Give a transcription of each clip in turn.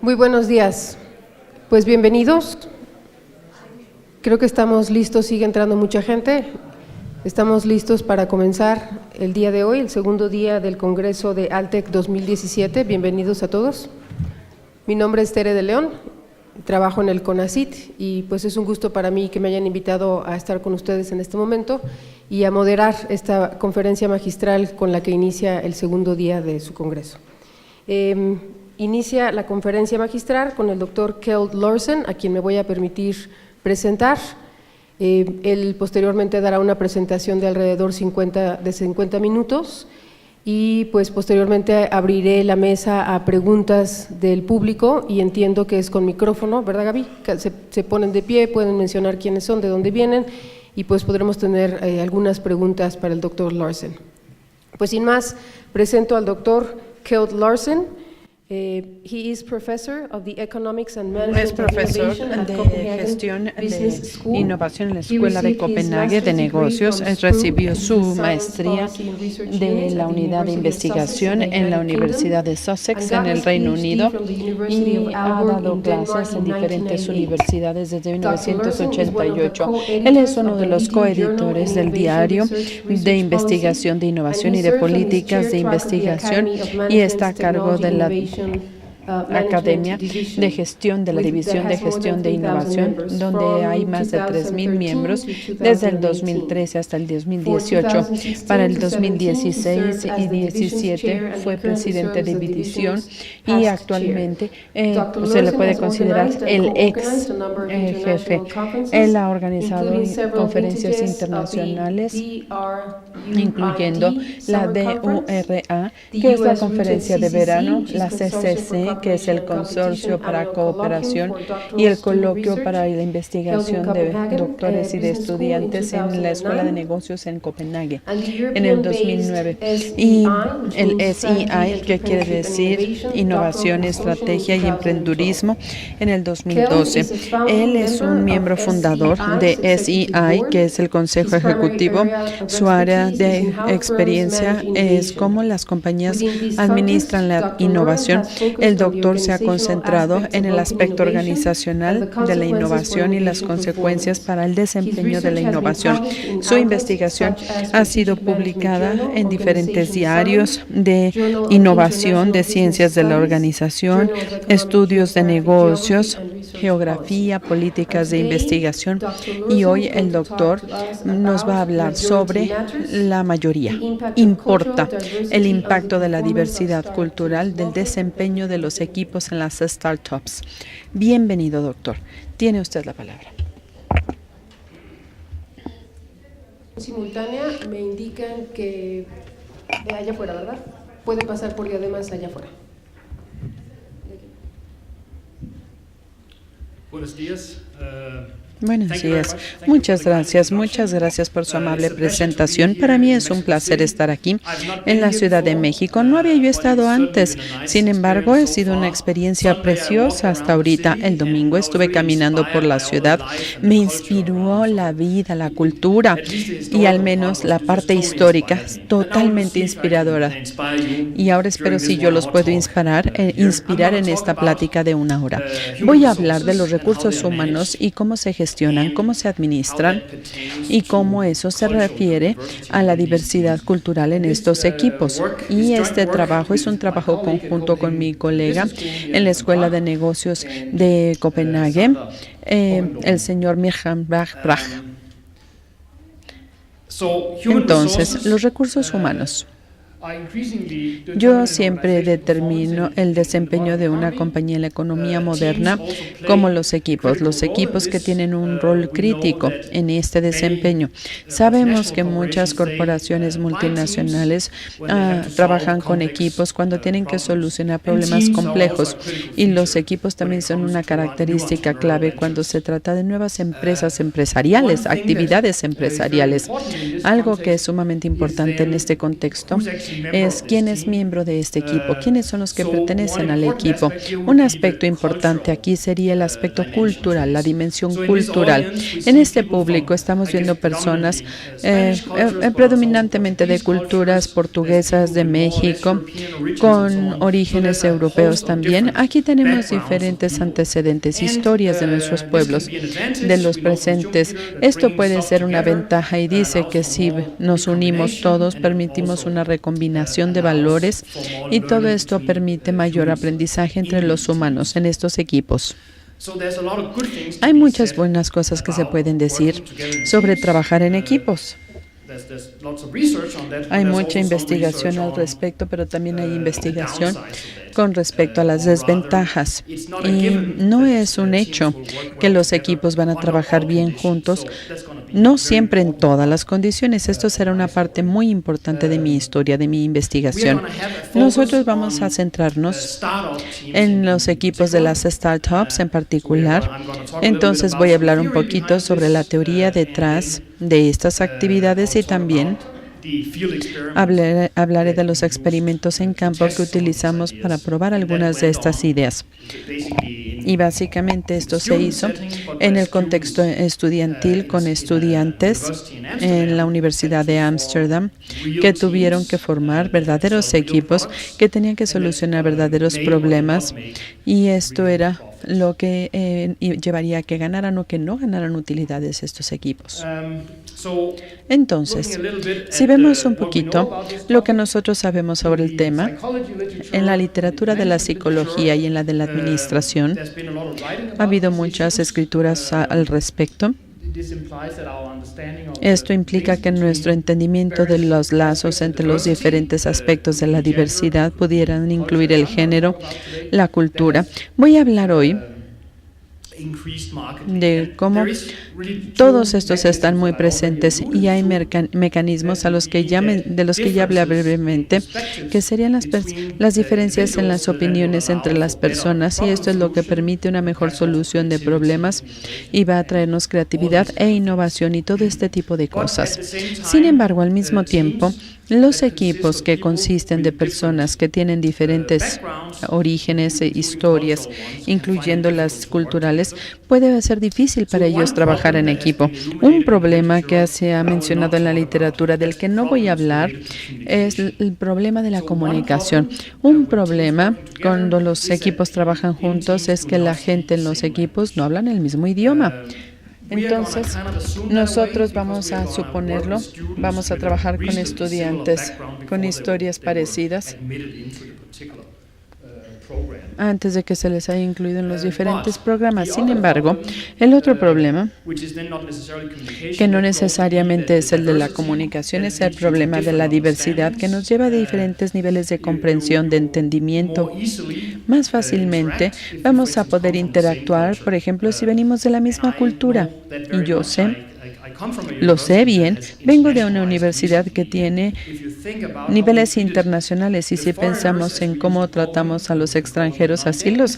Muy buenos días. Pues bienvenidos. Creo que estamos listos, sigue entrando mucha gente. Estamos listos para comenzar el día de hoy, el segundo día del Congreso de ALTEC 2017. Bienvenidos a todos. Mi nombre es Tere de León, trabajo en el CONACYT y pues es un gusto para mí que me hayan invitado a estar con ustedes en este momento y a moderar esta conferencia magistral con la que inicia el segundo día de su Congreso. Inicia la conferencia magistral con el doctor Kjeld Larsen, a quien me voy a permitir presentar. Él posteriormente dará una presentación de alrededor de 50 minutos y pues posteriormente abriré la mesa a preguntas del público y entiendo que es con micrófono, ¿verdad, Gaby? Se ponen de pie, pueden mencionar quiénes son, de dónde vienen y pues podremos tener algunas preguntas para el doctor Larsen. Pues sin más, presento al doctor Kjeld Larsen. He is professor of the Economics and Management Es profesor de gestión de innovación en la Escuela de Copenhague de Negocios. Recibió su maestría de la unidad de investigación en la Universidad de Sussex en el Reino Unido y ha dado clases en diferentes universidades desde 1988. Él es uno de los coeditores del diario de investigación de innovación y de políticas de investigación y está a cargo de la Academia de Gestión de la División de Gestión de Innovación, donde hay más de 3,000 miembros desde el 2013 hasta el 2018. Para el 2016 y 2017 fue presidente de división y actualmente se le puede considerar el ex jefe. Él ha organizado conferencias internacionales, incluyendo la DURA, que es la conferencia de verano, la CCC, que es el Consorcio para Cooperación, y el Coloquio para la Investigación de Doctores y de Estudiantes en la Escuela de Negocios en Copenhague en el 2009. Y el SEI, que quiere decir Innovación, Estrategia y Emprendurismo, en el 2012. Él es un miembro fundador de SEI, que es el Consejo Ejecutivo. Su área de experiencia es cómo las compañías administran la innovación. El doctor se ha concentrado en el aspecto organizacional de la innovación y las consecuencias para el desempeño de la innovación. Su investigación ha sido publicada en diferentes diarios de innovación, de ciencias de la organización, estudios de negocios, geografía, políticas de investigación, y hoy el doctor nos va a hablar sobre la mayoría. Importa el impacto de la diversidad cultural del desempeño de los equipos en las startups. Bienvenido, doctor. Tiene usted la palabra. Simultánea me indican que de allá afuera, ¿verdad? Puede pasar por diademas allá afuera. Buenos días. Buenos días. Muchas gracias por su amable presentación. Para mí es un placer estar aquí en la Ciudad de México. No había yo estado antes, sin embargo, ha sido una experiencia preciosa hasta ahorita. El domingo estuve caminando por la ciudad, me inspiró la vida, la cultura y al menos la parte histórica, totalmente inspiradora. Y ahora espero si yo los puedo inspirar en esta plática de 1 hora. Voy a hablar de los recursos humanos y cómo se gestionan, cómo se administran y cómo eso se refiere a la diversidad cultural en estos equipos. Y este trabajo es un trabajo conjunto con mi colega en la Escuela de Negocios de Copenhague, el señor Mirjam Brach. Entonces, los recursos humanos. Yo siempre determino el desempeño de una compañía en la economía moderna como los equipos que tienen un rol crítico en este desempeño. Sabemos que muchas corporaciones multinacionales trabajan con equipos cuando tienen que solucionar problemas complejos, y los equipos también son una característica clave cuando se trata de nuevas empresas empresariales, actividades empresariales. Algo que es sumamente importante en este contexto es quién es miembro de este equipo, quiénes son los que pertenecen al equipo. Un aspecto importante aquí sería el aspecto cultural, la dimensión cultural. En este público estamos viendo personas predominantemente de culturas portuguesas, de México, con orígenes europeos también. Aquí tenemos diferentes antecedentes, historias de nuestros pueblos, de los presentes. Esto puede ser una ventaja y dice que si nos unimos todos, permitimos una recombinación de valores y todo esto permite mayor aprendizaje entre los humanos en estos equipos. Hay muchas buenas cosas que se pueden decir sobre trabajar en equipos. Hay mucha investigación al respecto, pero también hay investigación con respecto a las desventajas. Y no es un hecho que los equipos van a trabajar bien juntos, no siempre en todas las condiciones. Esto será una parte muy importante de mi historia, de mi investigación. Nosotros vamos a centrarnos en los equipos de las startups en particular. Entonces voy a hablar un poquito sobre la teoría detrás de estas actividades y también hablaré de los experimentos en campo que utilizamos para probar algunas de estas ideas. Y básicamente esto se hizo en el contexto estudiantil con estudiantes en la Universidad de Ámsterdam que tuvieron que formar verdaderos equipos que tenían que solucionar verdaderos problemas, y esto era lo que llevaría a que ganaran o que no ganaran utilidades estos equipos. Entonces, si vemos un poquito lo que nosotros sabemos sobre el tema, en la literatura de la psicología y en la de la administración, ha habido muchas escrituras al respecto. Esto implica que nuestro entendimiento de los lazos entre los diferentes aspectos de la diversidad pudieran incluir el género, la cultura. Voy a hablar hoy de cómo todos estos están muy presentes y hay mecanismos de los que ya hablé brevemente, que serían las diferencias en las opiniones entre las personas, y esto es lo que permite una mejor solución de problemas y va a traernos creatividad e innovación y todo este tipo de cosas. Sin embargo, al mismo tiempo, los equipos que consisten de personas que tienen diferentes orígenes e historias, incluyendo las culturales, puede ser difícil para ellos trabajar en equipo. Un problema que se ha mencionado en la literatura, del que no voy a hablar, es el problema de la comunicación. Un problema cuando los equipos trabajan juntos es que la gente en los equipos no hablan el mismo idioma. Entonces, nosotros vamos a suponerlo, vamos a trabajar con estudiantes con historias parecidas antes de que se les haya incluido en los diferentes programas. Sin embargo, el otro problema, que no necesariamente es el de la comunicación, es el problema de la diversidad, que nos lleva a diferentes niveles de comprensión, de entendimiento. Más fácilmente vamos a poder interactuar, por ejemplo, si venimos de la misma cultura. Y yo lo sé bien, vengo de una universidad que tiene niveles internacionales, y si pensamos en cómo tratamos a los extranjeros, así los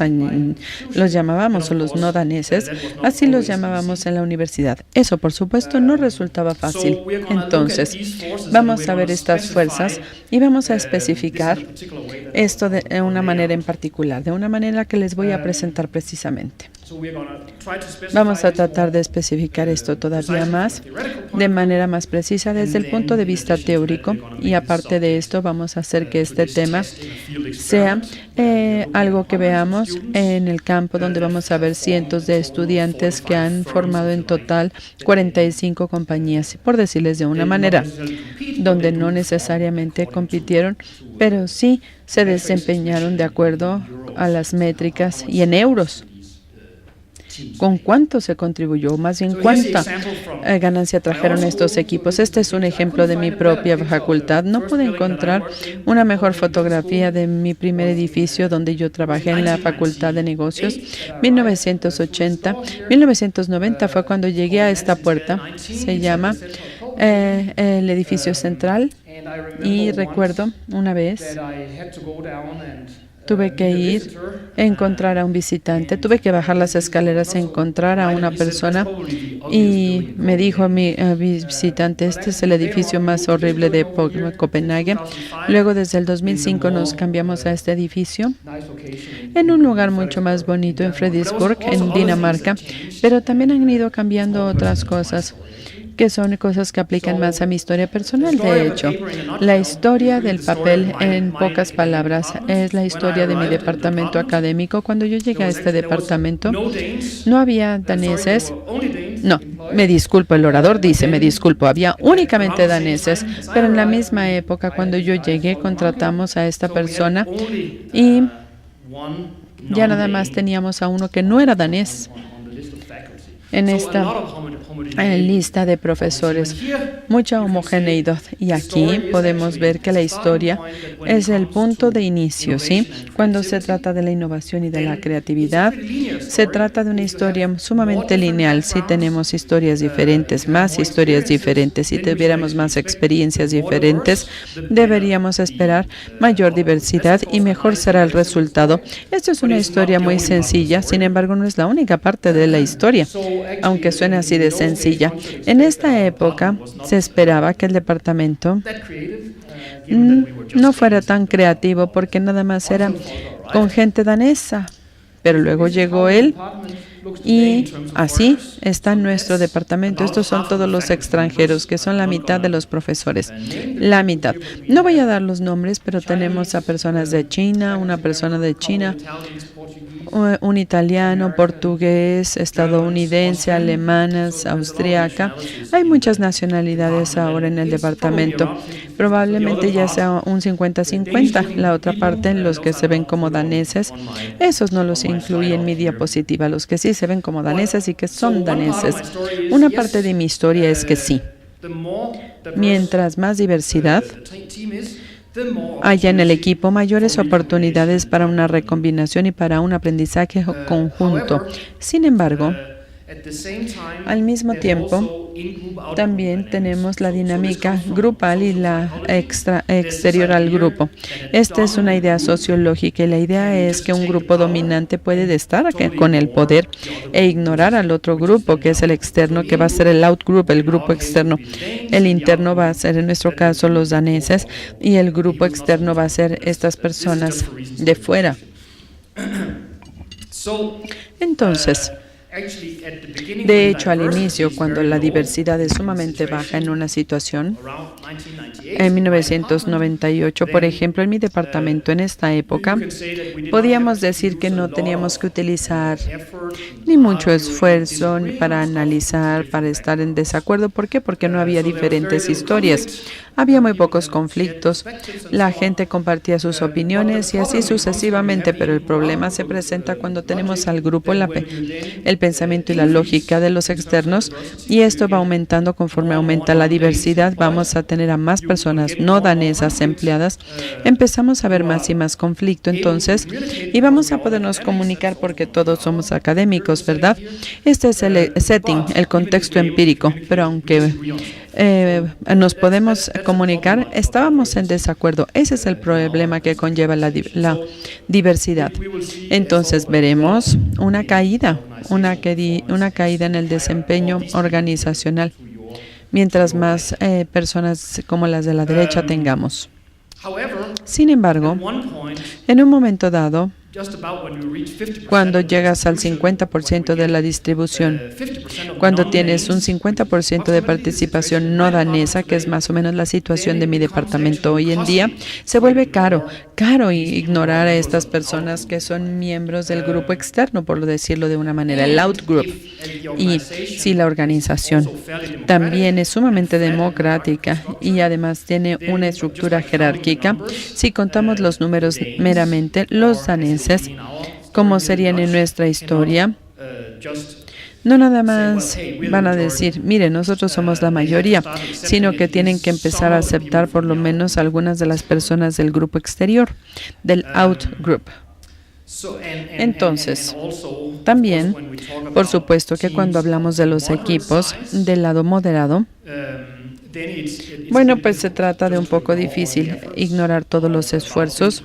llamábamos, o los no daneses, así los llamábamos en la universidad. Eso, por supuesto, no resultaba fácil. Entonces, vamos a ver estas fuerzas y vamos a especificar esto de una manera en particular, de una manera que les voy a presentar precisamente. Vamos a tratar de especificar esto todavía más, de manera más precisa desde el punto de vista teórico, y aparte de esto vamos a hacer que este tema sea algo que veamos en el campo, donde vamos a ver cientos de estudiantes que han formado en total 45 compañías, por decirles de una manera, donde no necesariamente compitieron, pero sí se desempeñaron de acuerdo a las métricas y en euros. ¿Con cuánto se contribuyó? Más bien, ¿cuánta ganancia trajeron estos equipos? Este es un ejemplo de mi propia facultad. No pude encontrar una mejor fotografía de mi primer edificio donde yo trabajé en la Facultad de Negocios. 1990 fue cuando llegué a esta puerta. Se llama el edificio central. Y recuerdo una vez tuve que ir a encontrar a un visitante, tuve que bajar las escaleras a encontrar a una persona y me dijo a mi visitante, este es el edificio más horrible de Copenhague. Luego desde el 2005 nos cambiamos a este edificio en un lugar mucho más bonito en Frederiksborg, en Dinamarca, pero también han ido cambiando otras cosas que son cosas que aplican más a mi historia personal. De hecho, la historia del papel, en pocas palabras, es la historia de mi departamento académico. Cuando yo llegué a este departamento, no había daneses. No, me disculpo, el orador dice, me disculpo, había únicamente daneses, pero en la misma época, cuando yo llegué, contratamos a esta persona y ya nada más teníamos a uno que no era danés en esta lista de profesores. Mucha homogeneidad. Y aquí podemos ver que la historia es el punto de inicio, ¿sí? Cuando se trata de la innovación y de la creatividad, se trata de una historia sumamente lineal. Si tenemos historias diferentes, más historias diferentes, si tuviéramos más experiencias diferentes, deberíamos esperar mayor diversidad y mejor será el resultado. Esto es una historia muy sencilla, sin embargo, no es la única parte de la historia, aunque suene así de sencilla. En esta época se esperaba que el departamento no fuera tan creativo porque nada más era con gente danesa, pero luego llegó él y así está nuestro departamento. Estos son todos los extranjeros, que son la mitad de los profesores. La mitad. No voy a dar los nombres, pero tenemos a personas de China, una persona de China, un italiano, portugués, estadounidense, alemanas, austriaca. Hay muchas nacionalidades ahora en el departamento. Probablemente ya sea un 50-50. La otra parte, los que se ven como daneses, esos no los incluí en mi diapositiva. Los que sí se ven como daneses y que son daneses. Una parte de mi historia es que sí. Mientras más diversidad haya en el equipo, mayores oportunidades para una recombinación y para un aprendizaje conjunto. Sin embargo, al mismo tiempo, también tenemos la dinámica grupal y la exterior al grupo. Esta es una idea sociológica y la idea es que un grupo dominante puede estar con el poder e ignorar al otro grupo, que es el externo, que va a ser el outgroup, el grupo externo. El interno va a ser, en nuestro caso, los daneses, y el grupo externo va a ser estas personas de fuera. Entonces, de hecho, al inicio, cuando la diversidad es sumamente baja en una situación, en 1998, por ejemplo, en mi departamento en esta época, podíamos decir que no teníamos que utilizar ni mucho esfuerzo para analizar, para estar en desacuerdo. ¿Por qué? Porque no había diferentes historias. Había muy pocos conflictos. La gente compartía sus opiniones y así sucesivamente, pero el problema se presenta cuando tenemos al grupo, el pensamiento y la lógica de los externos, y esto va aumentando conforme aumenta la diversidad. Vamos a tener a más personas no danesas empleadas. Empezamos a ver más y más conflicto entonces, y vamos a podernos comunicar porque todos somos académicos, ¿verdad? Este es el setting, el contexto empírico, pero aunque nos podemos comunicar, estábamos en desacuerdo. Ese es el problema que conlleva la diversidad. Entonces veremos una caída en el desempeño organizacional, mientras más personas como las de la derecha tengamos. Sin embargo, en un momento dado, cuando llegas al 50% de la distribución, cuando tienes un 50% de participación no danesa, que es más o menos la situación de mi departamento hoy en día, se vuelve caro ignorar a estas personas que son miembros del grupo externo, por decirlo de una manera, el outgroup. Y si la organización también es sumamente democrática y además tiene una estructura jerárquica, si contamos los números meramente, los daneses, como serían en nuestra historia, no nada más van a decir, mire, nosotros somos la mayoría, sino que tienen que empezar a aceptar por lo menos algunas de las personas del grupo exterior, del outgroup. Entonces, también, por supuesto que cuando hablamos de los equipos del lado moderado, Bueno, pues se trata de un poco difícil ignorar todos los esfuerzos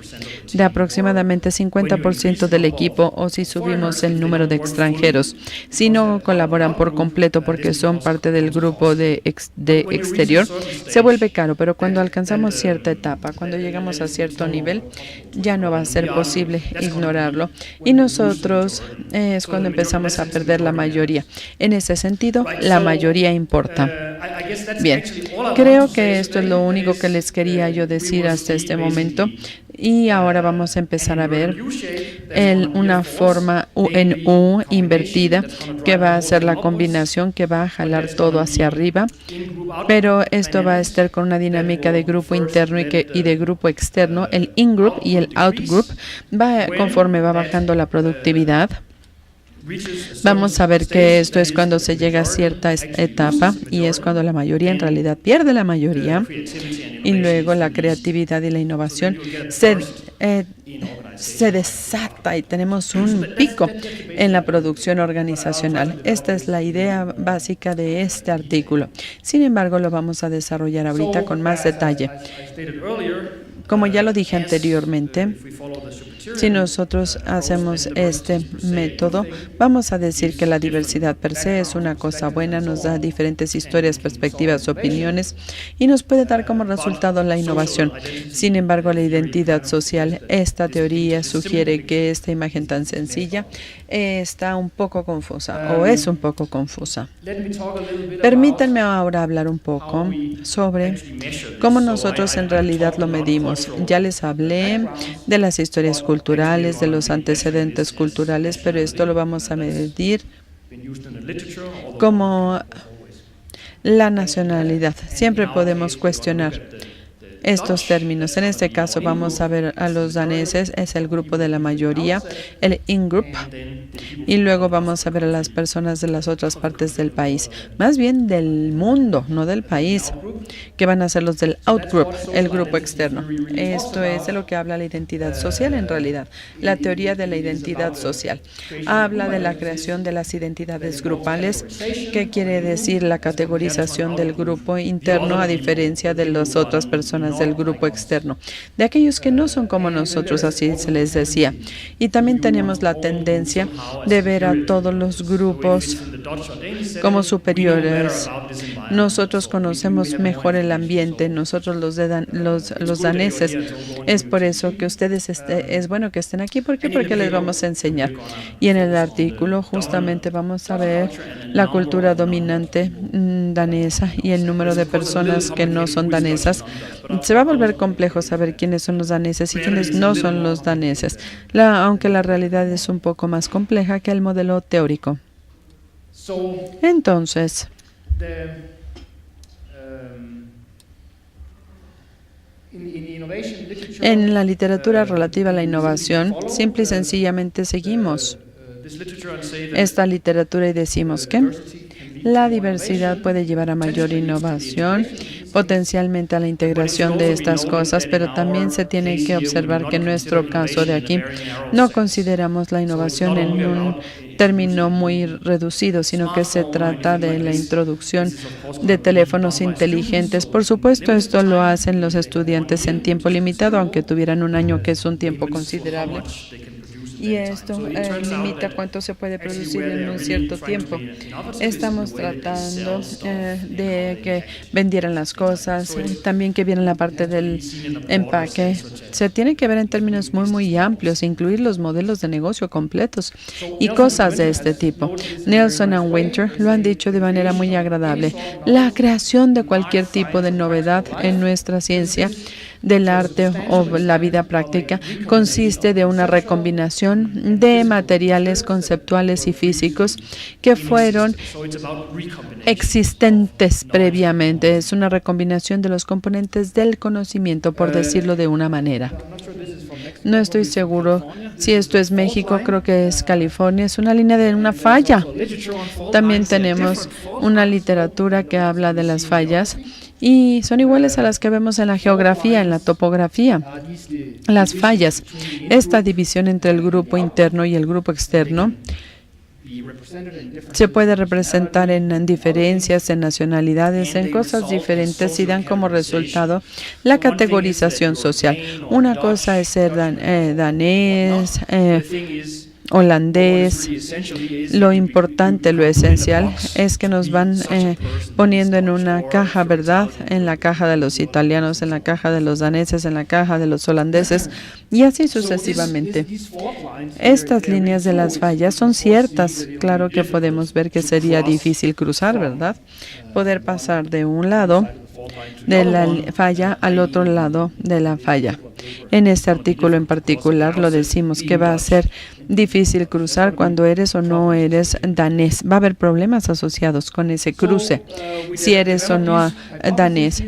de aproximadamente 50% del equipo, o si subimos el número de extranjeros. Si no colaboran por completo porque son parte del grupo de exterior, se vuelve caro, pero cuando alcanzamos cierta etapa, cuando llegamos a cierto nivel, ya no va a ser posible ignorarlo. Y nosotros es cuando empezamos a perder la mayoría. En ese sentido, la mayoría importa. Bien, creo que esto es lo único que les quería yo decir hasta este momento. Y ahora vamos a empezar a ver una forma en U invertida que va a ser la combinación que va a jalar todo hacia arriba, pero esto va a estar con una dinámica de grupo interno y de grupo externo. El in-group y el out-group conforme va bajando la productividad. Vamos a ver que esto es cuando se llega a cierta etapa y es cuando la mayoría en realidad pierde la mayoría, y luego la creatividad y la innovación se desata y tenemos un pico en la producción organizacional. Esta es la idea básica de este artículo. Sin embargo, lo vamos a desarrollar ahorita con más detalle. Como ya lo dije anteriormente, si nosotros hacemos este método, vamos a decir que la diversidad per se es una cosa buena, nos da diferentes historias, perspectivas, opiniones y nos puede dar como resultado la innovación. Sin embargo, la identidad social, esta teoría sugiere que esta imagen tan sencilla está un poco confusa o es un poco confusa. Permítanme ahora hablar un poco sobre cómo nosotros en realidad lo medimos. Ya les hablé de las historias culturales, de los antecedentes culturales, pero esto lo vamos a medir como la nacionalidad. Siempre podemos cuestionar estos términos. En este caso vamos a ver a los daneses, es el grupo de la mayoría, el in-group, y luego vamos a ver a las personas de las otras partes del país, más bien del mundo, no del país, que van a ser los del out-group, el grupo externo. Esto es de lo que habla la identidad social en realidad. La teoría de la identidad social habla de la creación de las identidades grupales, que quiere decir la categorización del grupo interno a diferencia de las otras personas del grupo externo, de aquellos que no son como nosotros, así se les decía. Y también tenemos la tendencia de ver a todos los grupos como superiores. Nosotros conocemos mejor el ambiente, nosotros los daneses. Es por eso que ustedes es bueno que estén aquí. ¿Por qué? Porque les vamos a enseñar. Y en el artículo justamente vamos a ver la cultura dominante danesa y el número de personas que no son danesas. Se va a volver complejo saber quiénes son los daneses y quiénes no son los daneses, aunque la realidad es un poco más compleja que el modelo teórico. Entonces, en la literatura relativa a la innovación, simple y sencillamente seguimos esta literatura y decimos que la diversidad puede llevar a mayor innovación, potencialmente a la integración de estas cosas, pero también se tiene que observar que en nuestro caso de aquí no consideramos la innovación en un término muy reducido, sino que se trata de la introducción de teléfonos inteligentes. Por supuesto, esto lo hacen los estudiantes en tiempo limitado, aunque tuvieran un año, que es un tiempo considerable. Y esto limita cuánto se puede producir en un cierto tiempo. Estamos tratando de que vendieran las cosas, también que vieran la parte del empaque. Se tiene que ver en términos muy amplios, incluir los modelos de negocio completos y cosas de este tipo. Nelson and Winter lo han dicho de manera muy agradable. La creación de cualquier tipo de novedad en nuestra ciencia del arte o la vida práctica consiste de una recombinación de materiales conceptuales y físicos que fueron existentes previamente. Es una recombinación de los componentes del conocimiento, por decirlo de una manera. No estoy seguro si esto es México, creo que es California. Es una línea de una falla. También tenemos una literatura que habla de las fallas y son iguales a las que vemos en la geografía, en la topografía. Las fallas, esta división entre el grupo interno y el grupo externo, se puede representar en diferencias, en nacionalidades, en cosas diferentes y dan como resultado la categorización social. Una cosa es ser danés, holandés. Lo importante, lo esencial es que nos van poniendo en una caja, ¿verdad? En la caja de los italianos, en la caja de los daneses, en la caja de los holandeses y así sucesivamente. Estas líneas de las fallas son ciertas. Claro que podemos ver que sería difícil cruzar, ¿verdad? Poder pasar de un lado de la falla al otro lado de la falla. En este artículo en particular lo decimos que va a ser difícil cruzar cuando eres o no eres danés. Va a haber problemas asociados con ese cruce, si eres o no danés.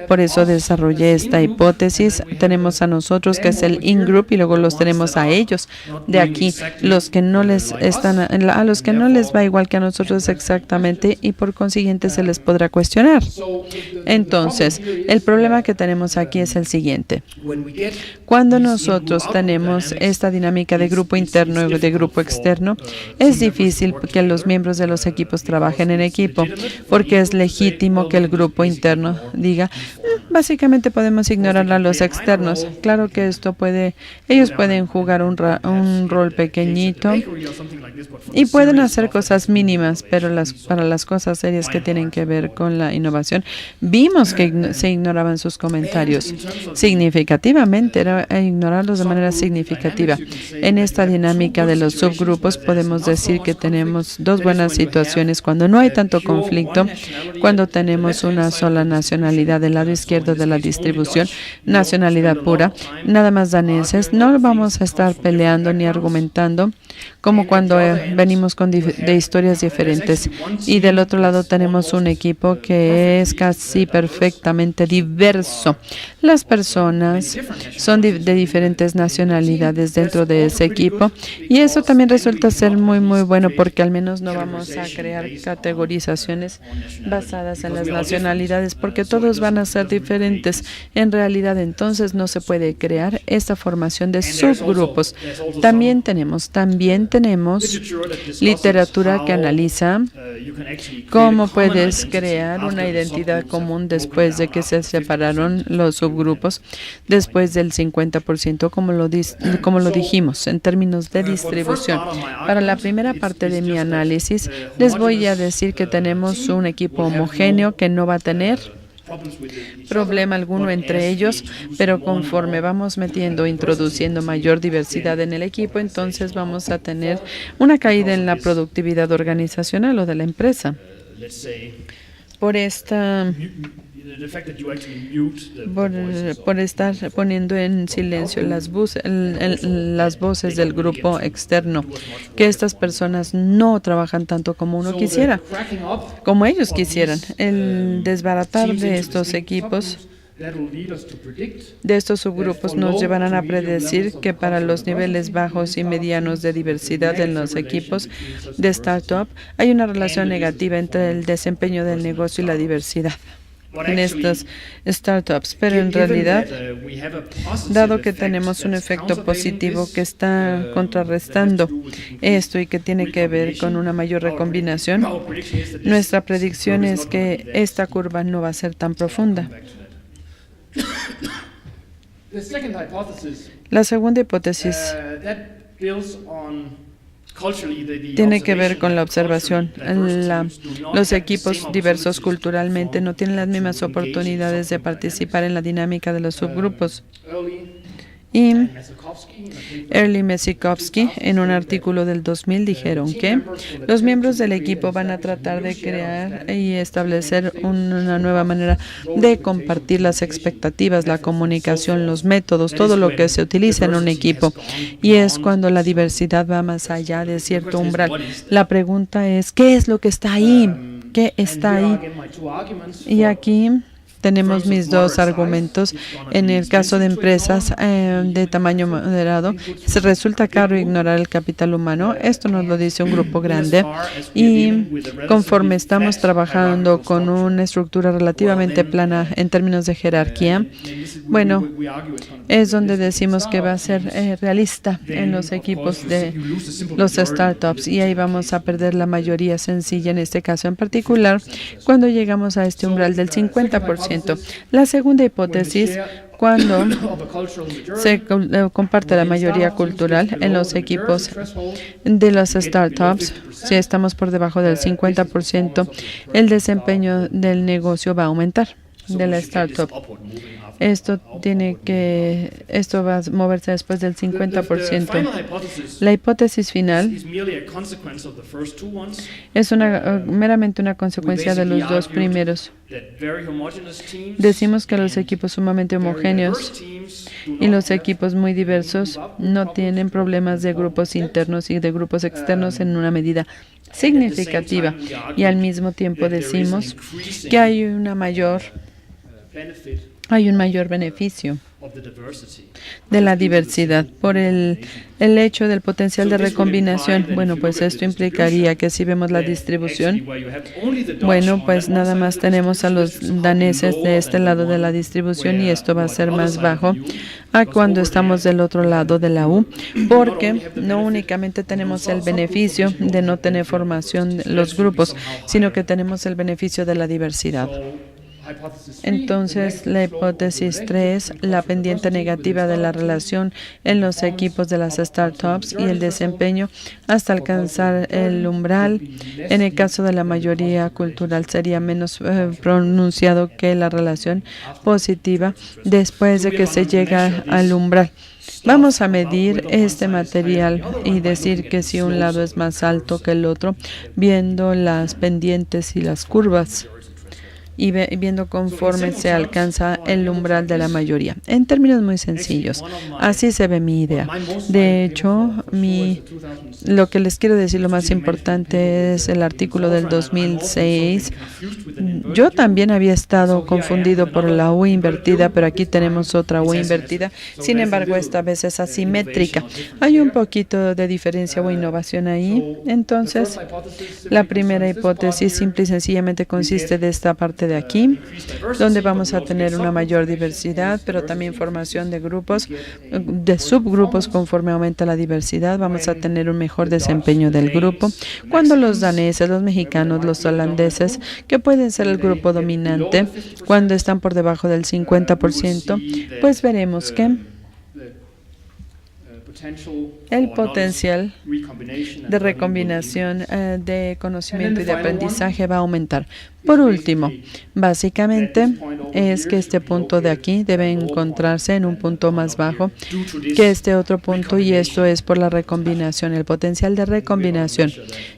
Por eso desarrollé esta hipótesis. Tenemos a nosotros, que es el in-group, y luego los tenemos a ellos. De aquí, los que no les están, a los que no les va igual que a nosotros exactamente, y por consiguiente se les podrá cuestionar. Entonces, el problema que tenemos aquí es el siguiente. Cuando nosotros tenemos esta dinámica de grupo interno y de grupo externo, es difícil que los miembros de los equipos trabajen en equipo, porque es legítimo que el grupo interno diga, básicamente podemos ignorar a los externos. Claro que ellos pueden jugar un rol pequeñito y pueden hacer cosas mínimas, pero para las cosas serias que tienen que ver con la innovación, vimos que se ignoraban sus comentarios significativamente, era ignorarlos de manera significativa. En esta dinámica de los subgrupos podemos decir que tenemos dos buenas situaciones cuando no hay tanto conflicto, cuando tenemos una sola nacionalidad del lado izquierdo de la distribución, nacionalidad pura, nada más daneses. No vamos a estar peleando ni argumentando como cuando venimos de historias diferentes. Y del otro lado tenemos un equipo que es casi perfectamente diverso. Las personas son de diferentes nacionalidades dentro de ese equipo y eso también resulta ser muy bueno porque al menos no vamos a crear categorizaciones basadas en las nacionalidades porque todos van a ser diferentes. En realidad entonces no se puede crear esta formación de subgrupos. También tenemos literatura que analiza cómo puedes crear una identidad común después de que se separaron los subgrupos, después del 50%, como lo dijimos, en términos de distribución. Para la primera parte de mi análisis, les voy a decir que tenemos un equipo homogéneo que no va a tener problema alguno entre ellos, pero conforme vamos introduciendo mayor diversidad en el equipo, entonces vamos a tener una caída en la productividad organizacional o de la empresa. Por estar poniendo en silencio las voces del grupo externo, que estas personas no trabajan tanto como uno quisiera, como ellos quisieran. El desbaratar de estos equipos, de estos subgrupos, nos llevarán a predecir que para los niveles bajos y medianos de diversidad en los equipos de startup hay una relación negativa entre el desempeño del negocio y la diversidad en estas startups, pero en realidad, dado que tenemos un efecto positivo que está contrarrestando esto y que tiene que ver con una mayor recombinación, nuestra predicción es que esta curva no va a ser tan profunda. La segunda hipótesis tiene que ver con la observación. Los equipos diversos culturalmente no tienen las mismas oportunidades de participar en la dinámica de los subgrupos. Y Early y Mesikovsky, en un artículo del 2000, dijeron que los miembros del equipo van a tratar de crear y establecer una nueva manera de compartir las expectativas, la comunicación, los métodos, todo lo que se utiliza en un equipo. Y es cuando la diversidad va más allá de cierto umbral. La pregunta es, ¿qué es lo que está ahí? ¿Qué está ahí? Y aquí tenemos mis dos argumentos. En el caso de empresas de tamaño moderado, se resulta caro ignorar el capital humano. Esto nos lo dice un grupo grande. Y conforme estamos trabajando con una estructura relativamente plana en términos de jerarquía, bueno, es donde decimos que va a ser realista en los equipos de los startups, y ahí vamos a perder la mayoría sencilla en este caso en particular cuando llegamos a este umbral del 50%. La segunda hipótesis, cuando se comparte la mayoría cultural en los equipos de las startups, si estamos por debajo del 50%, el desempeño del negocio va a aumentar de la startup. Esto va a moverse después del 50%. La hipótesis final es meramente una consecuencia de los dos primeros. Decimos que los equipos sumamente homogéneos y los equipos muy diversos no tienen problemas de grupos internos y de grupos externos en una medida significativa, y al mismo tiempo decimos que hay un mayor beneficio de la diversidad por el hecho del potencial de recombinación. Bueno, pues esto implicaría que si vemos la distribución, bueno, pues nada más tenemos a los daneses de este lado de la distribución, y esto va a ser más bajo a cuando estamos del otro lado de la U, porque no únicamente tenemos el beneficio de no tener formación de los grupos, sino que tenemos el beneficio de la diversidad. Entonces, la hipótesis 3, la pendiente negativa de la relación en los equipos de las startups y el desempeño hasta alcanzar el umbral. En el caso de la mayoría cultural sería menos pronunciado que la relación positiva después de que se llega al umbral. Vamos a medir este material y decir que si un lado es más alto que el otro, viendo las pendientes y las curvas, y viendo conforme se alcanza el umbral de la mayoría. En términos muy sencillos, así se ve mi idea. De hecho, lo que les quiero decir, lo más importante es el artículo del 2006. Yo también había estado confundido por la U invertida, pero aquí tenemos otra U invertida. Sin embargo, esta vez es asimétrica. Hay un poquito de diferencia o innovación ahí. Entonces, la primera hipótesis simple y sencillamente consiste de esta parte de aquí, donde vamos a tener una mayor diversidad, pero también formación de grupos, de subgrupos. Conforme aumenta la diversidad, vamos a tener un mejor desempeño del grupo. Cuando los daneses, los mexicanos, los holandeses, que pueden ser el grupo dominante, cuando están por debajo del 50%, pues veremos que el potencial de recombinación de conocimiento y de aprendizaje va a aumentar. Por último, básicamente es que este punto de aquí debe encontrarse en un punto más bajo que este otro punto, y esto es por la recombinación, el potencial de recombinación.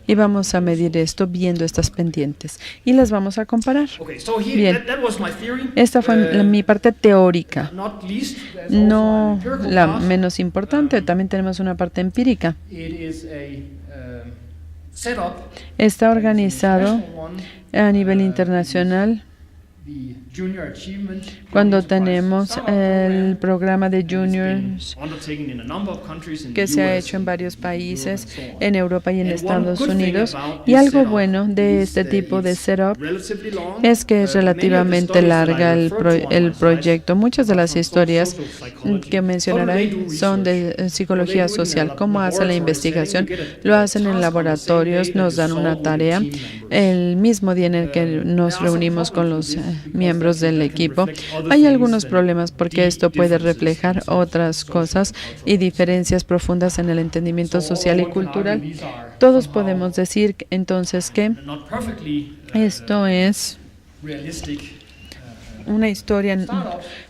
Y vamos a medir esto viendo estas pendientes y las vamos a comparar. Bien, esta fue mi parte teórica, no la menos importante. También tenemos una parte empírica. Está organizado a nivel internacional cuando tenemos el programa de juniors que se ha hecho en varios países, en Europa y en Estados Unidos. Y algo bueno de este tipo de setup es que es relativamente larga el proyecto. Muchas de las historias que mencionaré son de psicología social. ¿Cómo hace la investigación? Lo hacen en laboratorios, nos dan una tarea el mismo día en el que nos reunimos con los miembros del equipo. Hay algunos problemas porque esto puede reflejar otras cosas y diferencias profundas en el entendimiento social y cultural. Todos podemos decir entonces que esto es una historia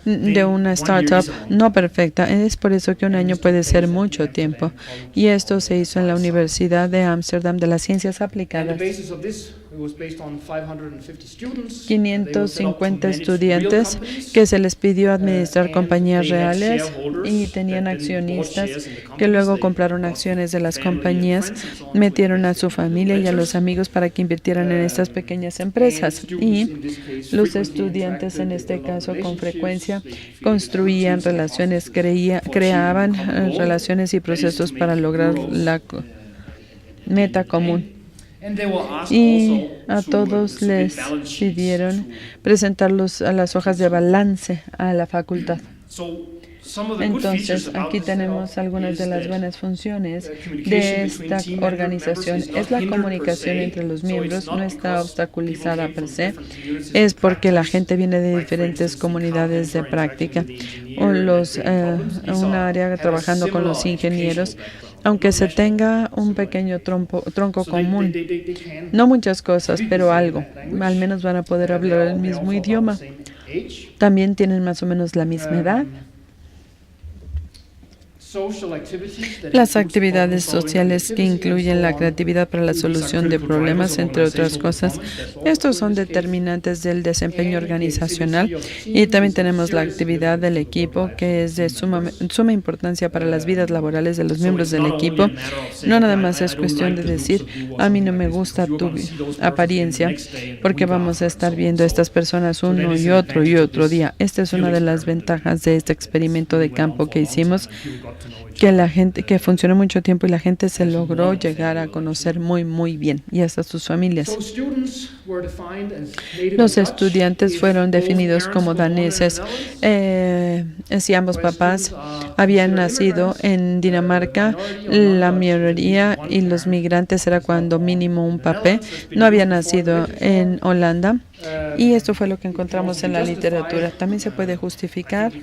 de una startup no perfecta. Es por eso que un año puede ser mucho tiempo. Y esto se hizo en la Universidad de Ámsterdam de las Ciencias Aplicadas. 550 estudiantes que se les pidió administrar compañías reales, y tenían accionistas que luego compraron acciones de las compañías, metieron a su familia y a los amigos para que invirtieran en estas pequeñas empresas. Y los estudiantes en este caso con frecuencia construían relaciones, creaban relaciones y procesos para lograr la meta común. Y a todos les pidieron presentarlos a las hojas de balance a la facultad. Entonces, aquí tenemos algunas de las buenas funciones de esta organización. Es la comunicación entre los miembros, no está obstaculizada per se, es porque la gente viene de diferentes comunidades de práctica. O un área trabajando con los ingenieros, aunque se tenga un pequeño tronco común. No muchas cosas, pero algo. Al menos van a poder hablar el mismo idioma. También tienen más o menos la misma edad. Las actividades sociales que incluyen la creatividad para la solución de problemas, entre otras cosas, estos son determinantes del desempeño organizacional. Y también tenemos la actividad del equipo, que es de suma importancia para las vidas laborales de los miembros del equipo. No nada más es cuestión de decir, a mí no me gusta tu apariencia, porque vamos a estar viendo a estas personas uno y otro día. Esta es una de las ventajas de este experimento de campo que hicimos, que funcionó mucho tiempo y la gente se logró llegar a conocer muy bien, y hasta sus familias. Los estudiantes fueron definidos como daneses si ambos papás habían nacido en Dinamarca. La mayoría y los migrantes era cuando mínimo un papá no había nacido en Holanda. Y esto fue lo que encontramos en la literatura. También se puede justificar.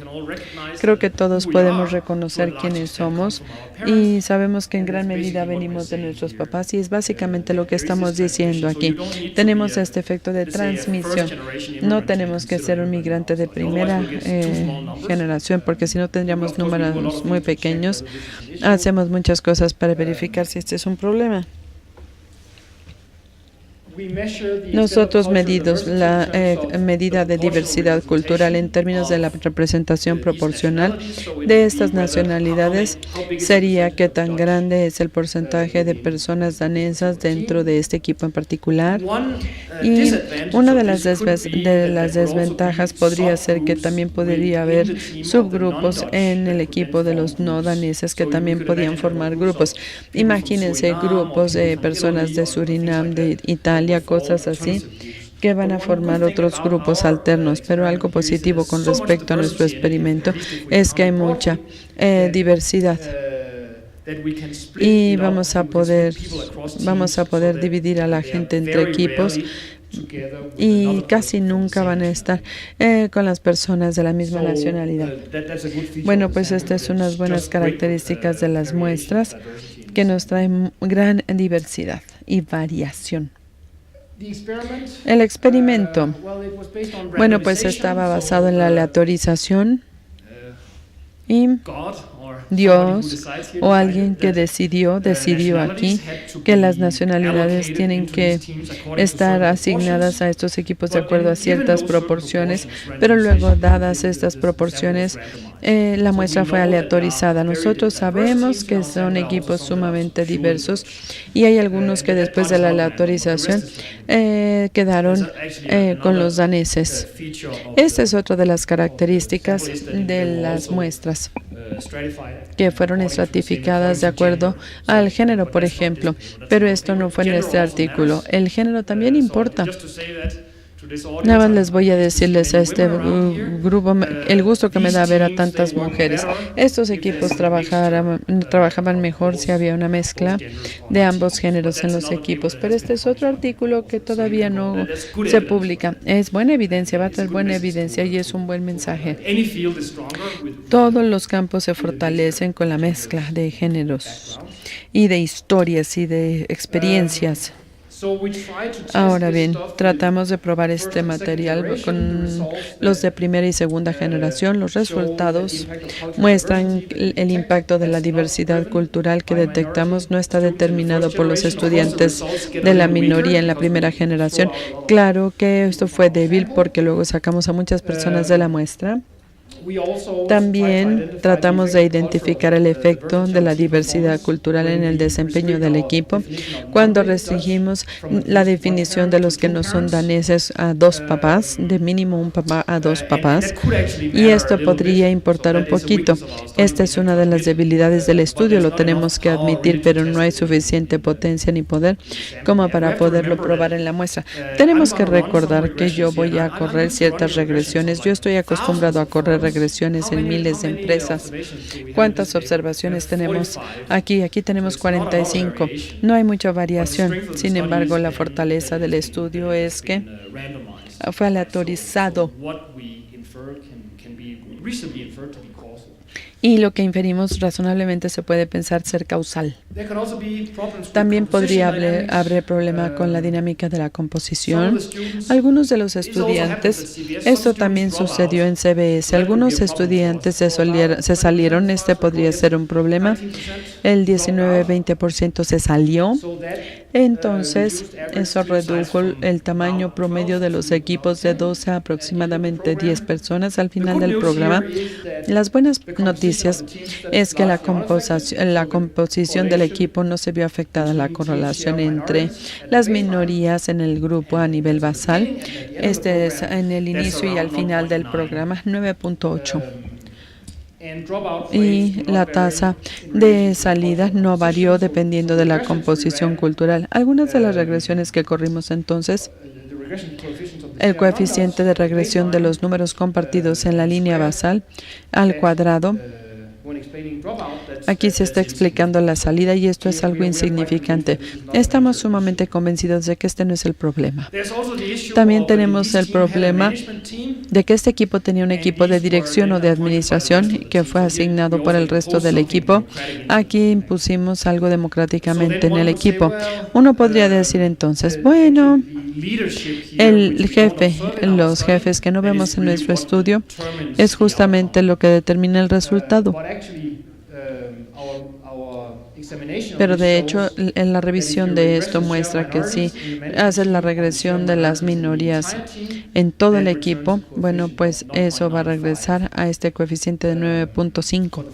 Creo que todos podemos reconocer quiénes somos y sabemos que en gran medida venimos de nuestros papás, y es básicamente lo que estamos diciendo aquí. Tenemos este efecto de transmisión. No tenemos que ser un migrante de primera generación, porque si no tendríamos números muy pequeños. Hacemos muchas cosas para verificar si este es un problema. Nosotros medimos la medida de diversidad cultural en términos de la representación proporcional de estas nacionalidades. Sería qué tan grande es el porcentaje de personas danesas dentro de este equipo en particular. Y una de las desventajas podría ser que también podría haber subgrupos en el equipo de los no daneses que también podían formar grupos. Imagínense grupos de personas de Surinam, de Italia, cosas así, que van a formar otros grupos alternos. Pero algo positivo con respecto a nuestro experimento es que hay mucha diversidad, y vamos a poder dividir a la gente entre equipos, y casi nunca van a estar con las personas de la misma nacionalidad. Bueno, pues estas son unas buenas características de las muestras que nos traen gran diversidad y variación. El experimento, bueno, pues estaba basado en la aleatorización, y Dios o alguien que decidió aquí que las nacionalidades tienen que estar asignadas a estos equipos de acuerdo a ciertas proporciones, pero luego, dadas estas proporciones, la muestra fue aleatorizada. Nosotros sabemos que son equipos sumamente diversos, y hay algunos que después de la aleatorización quedaron con los daneses. Esta es otra de las características de las muestras, que fueron estratificadas de acuerdo al género, por ejemplo. Pero esto no fue en este artículo. El género también importa. Nada más les voy a decirles a este grupo el gusto que me da ver a tantas mujeres. Estos equipos trabajaban mejor si había una mezcla de ambos géneros en los equipos. Pero este es otro artículo que todavía no se publica. Es buena evidencia, va a traer buena evidencia, y es un buen mensaje. Todos los campos se fortalecen con la mezcla de géneros y de historias y de experiencias. Ahora bien, tratamos de probar este material con los de primera y segunda generación. Los resultados muestran el impacto de la diversidad cultural que detectamos no está determinado por los estudiantes de la minoría en la primera generación. Claro que esto fue débil porque luego sacamos a muchas personas de la muestra. También tratamos de identificar el efecto de la diversidad cultural en el desempeño del equipo cuando restringimos la definición de los que no son daneses a 2 papás, de mínimo un papá a 2 papás, y esto podría importar un poquito. Esta es una de las debilidades del estudio, lo tenemos que admitir, pero no hay suficiente potencia ni poder como para poderlo probar en la muestra. Tenemos que recordar que yo voy a correr ciertas regresiones. Yo estoy acostumbrado a correr regresiones en miles de empresas. ¿Cuántas observaciones tenemos aquí? Aquí tenemos 45. No hay mucha variación. Sin embargo, la fortaleza del estudio es que fue aleatorizado. Y lo que inferimos razonablemente se puede pensar ser causal. También podría haber problema con la dinámica de la composición. Algunos de los estudiantes, esto también sucedió en CBS, algunos estudiantes se salieron, este podría ser un problema. El 19-20% se salió. Entonces, eso redujo el tamaño promedio de los equipos de 12 a aproximadamente 10 personas al final del programa. Las buenas noticias es que la composición del equipo no se vio afectada. La correlación entre las minorías en el grupo a nivel basal, este es en el inicio y al final del programa, 9.8. Y la tasa de salida no varió dependiendo de la composición cultural. Algunas de las regresiones que corrimos entonces, el coeficiente de regresión de los números compartidos en la línea basal al cuadrado. Aquí se está explicando la salida y esto es algo insignificante. Estamos sumamente convencidos de que este no es el problema. También tenemos el problema de que este equipo tenía un equipo de dirección o de administración que fue asignado por el resto del equipo. Aquí impusimos algo democráticamente en el equipo. Uno podría decir entonces, bueno, el jefe, los jefes que no vemos en nuestro estudio, es justamente lo que determina el resultado. Pero de hecho, en la revisión de esto muestra que si haces la regresión de las minorías en todo el equipo, bueno, pues eso va a regresar a este coeficiente de 9.5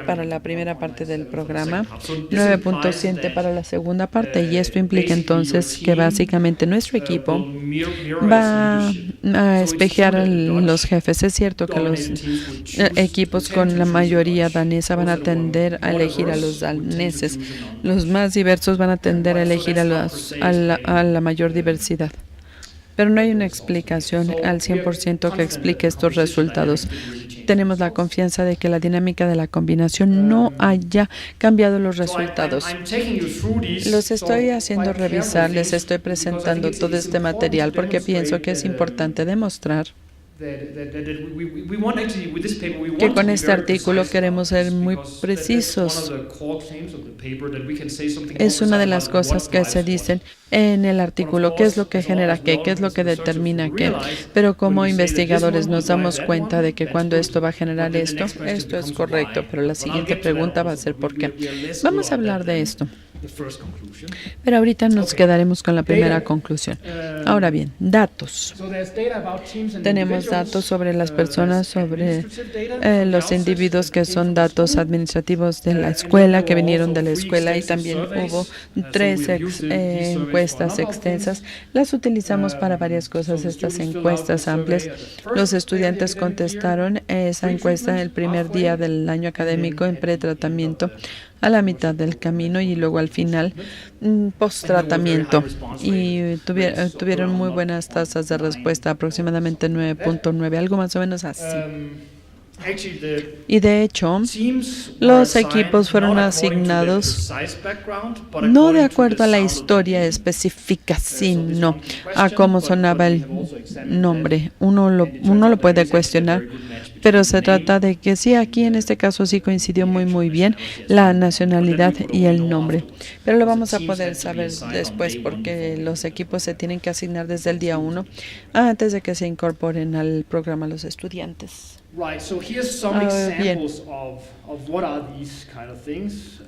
para la primera parte del programa, 9.7 para la segunda parte, y esto implica entonces que básicamente nuestro equipo va a espejear a los jefes. Es cierto que los equipos con la mayoría danesa van a tender a elegir a los daneses. Los más diversos van a tender a elegir a la mayor diversidad. Pero no hay una explicación al 100% que explique estos resultados. Tenemos la confianza de que la dinámica de la combinación no haya cambiado los resultados. Los estoy haciendo revisar, les estoy presentando todo este material porque pienso que es importante demostrar que con este artículo queremos ser muy precisos. Es una de las cosas que se dicen en el artículo, qué es lo que genera qué es lo que determina qué. Pero como investigadores nos damos cuenta de que cuando esto va a generar esto es correcto, pero la siguiente pregunta va a ser ¿por qué? Vamos a hablar de esto. Pero ahorita nos quedaremos con la primera conclusión. Ahora bien, datos. Tenemos datos sobre las personas, sobre los individuos que son datos administrativos de la escuela, que vinieron de la escuela, y también hubo 3 encuestas extensas. Las utilizamos para varias cosas, estas encuestas amplias. Los estudiantes contestaron esa encuesta el primer día del año académico en pretratamiento, a la mitad del camino y luego al final post-tratamiento, y tuvieron muy buenas tasas de respuesta, aproximadamente 9.9, algo más o menos así. Y de hecho, los equipos fueron asignados no de acuerdo a la historia específica, sino a cómo sonaba el nombre. Uno lo puede cuestionar, pero se trata de que sí, aquí en este caso sí coincidió muy bien la nacionalidad y el nombre. Pero lo vamos a poder saber después porque los equipos se tienen que asignar desde el día 1 antes de que se incorporen al programa los estudiantes. Bien.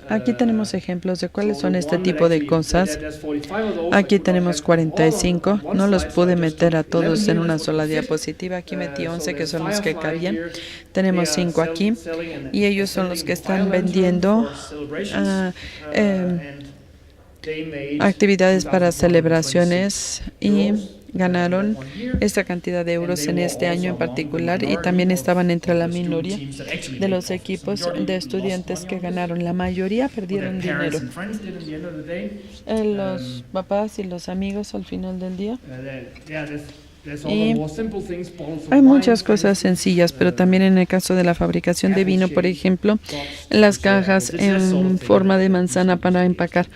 Aquí tenemos ejemplos de cuáles son este tipo de cosas. Aquí tenemos 45. No los pude meter a todos en una sola diapositiva. Aquí metí 11, que son los que cabían. Tenemos 5 aquí. Y ellos son los que están vendiendo actividades para celebraciones y ganaron esta cantidad de euros en este año en particular, y también estaban entre la minoría de los equipos de estudiantes que ganaron. La mayoría perdieron dinero. Los papás y los amigos al final del día. Y hay muchas cosas sencillas, pero también en el caso de la fabricación de vino, por ejemplo, las cajas en forma de manzana para empacar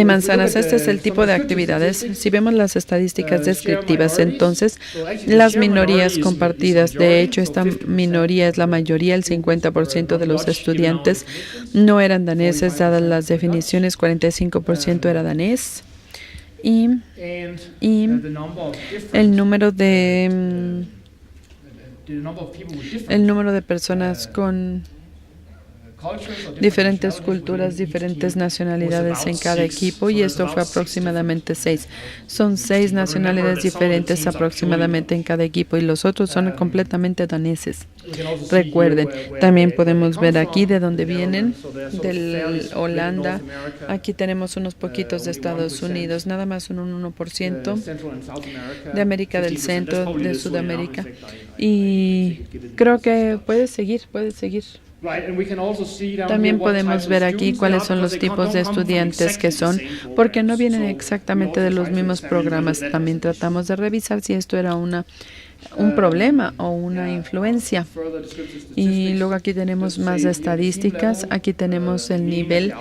manzanas. Este es el tipo de actividades. Si vemos las estadísticas descriptivas, entonces las minorías compartidas, de hecho esta minoría es la mayoría, el 50% de los estudiantes no eran daneses, dadas las definiciones, 45% era danés. Y el número de personas con diferentes culturas, diferentes nacionalidades en cada equipo, y esto fue aproximadamente 6. Son 6 nacionalidades diferentes aproximadamente en cada equipo, y los otros son completamente daneses. Recuerden, también podemos ver aquí de dónde vienen, de Holanda. Aquí tenemos unos poquitos de Estados Unidos, nada más un 1%, de América del Centro, de Sudamérica, y creo que puede seguir. También podemos ver aquí cuáles son los tipos de estudiantes que son, porque no vienen exactamente de los mismos programas. También tratamos de revisar si esto era un problema o una influencia. Y luego aquí tenemos más estadísticas. Aquí tenemos el nivel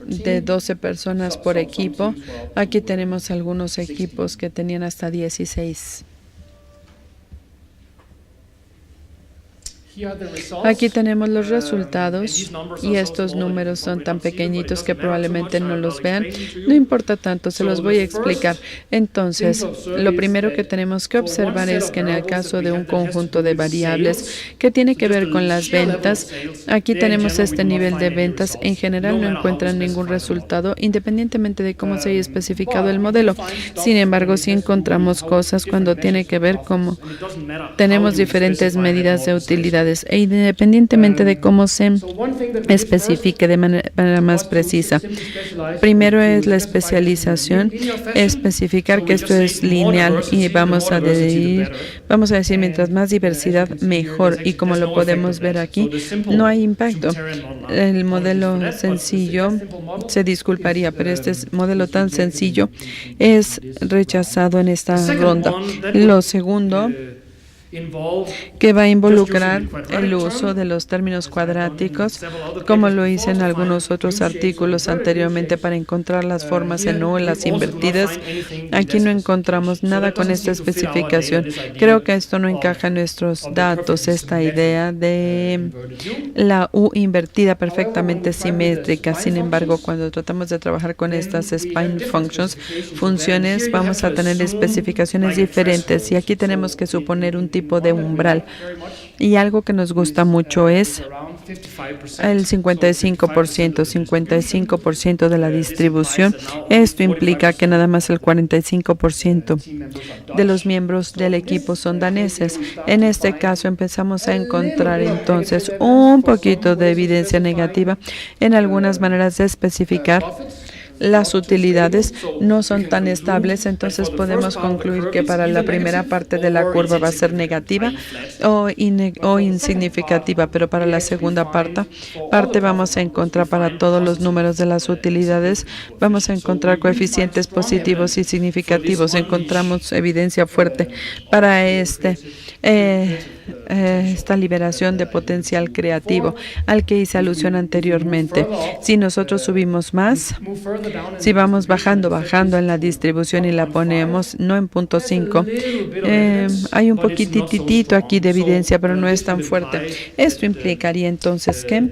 de 12 personas por equipo. Aquí tenemos algunos equipos que tenían hasta 16. Aquí tenemos los resultados, y estos números son tan pequeñitos que probablemente no los vean. No importa tanto, se los voy a explicar. Entonces, lo primero que tenemos que observar es que en el caso de un conjunto de variables que tiene que ver con las ventas, aquí tenemos este nivel de ventas. En general no encuentran ningún resultado, independientemente de cómo se haya especificado el modelo. Sin embargo, sí encontramos cosas cuando tiene que ver cómo tenemos diferentes medidas de utilidades, e independientemente de cómo se especifique de manera más precisa. Primero es la especialización, especificar que esto es lineal, y vamos a decir mientras más diversidad, mejor. Y como lo podemos ver aquí, no hay impacto. El modelo sencillo se disculparía, pero este modelo tan sencillo es rechazado en esta ronda. Lo segundo, que va a involucrar el uso de los términos cuadráticos, como lo hice en algunos otros artículos anteriormente, para encontrar las formas en U, las invertidas. Aquí no encontramos nada con esta especificación. Creo que esto no encaja en nuestros datos, esta idea de la U invertida perfectamente simétrica. Sin embargo, cuando tratamos de trabajar con estas spine funciones, vamos a tener especificaciones diferentes, y aquí tenemos que suponer un tipo de umbral. Y algo que nos gusta mucho es el 55% de la distribución. Esto implica que nada más el 45% de los miembros del equipo son daneses. En este caso empezamos a encontrar entonces un poquito de evidencia negativa en algunas maneras de especificar. Las utilidades no son tan estables, entonces podemos concluir que para la primera parte de la curva va a ser negativa o insignificativa, pero para la segunda parte vamos a encontrar, para todos los números de las utilidades, vamos a encontrar coeficientes positivos y significativos. Encontramos evidencia fuerte para esta liberación de potencial creativo al que hice alusión anteriormente. Si nosotros subimos más, si vamos bajando en la distribución y la ponemos no en punto 5, hay un poquitito aquí de evidencia, pero no es tan fuerte. Esto implicaría entonces que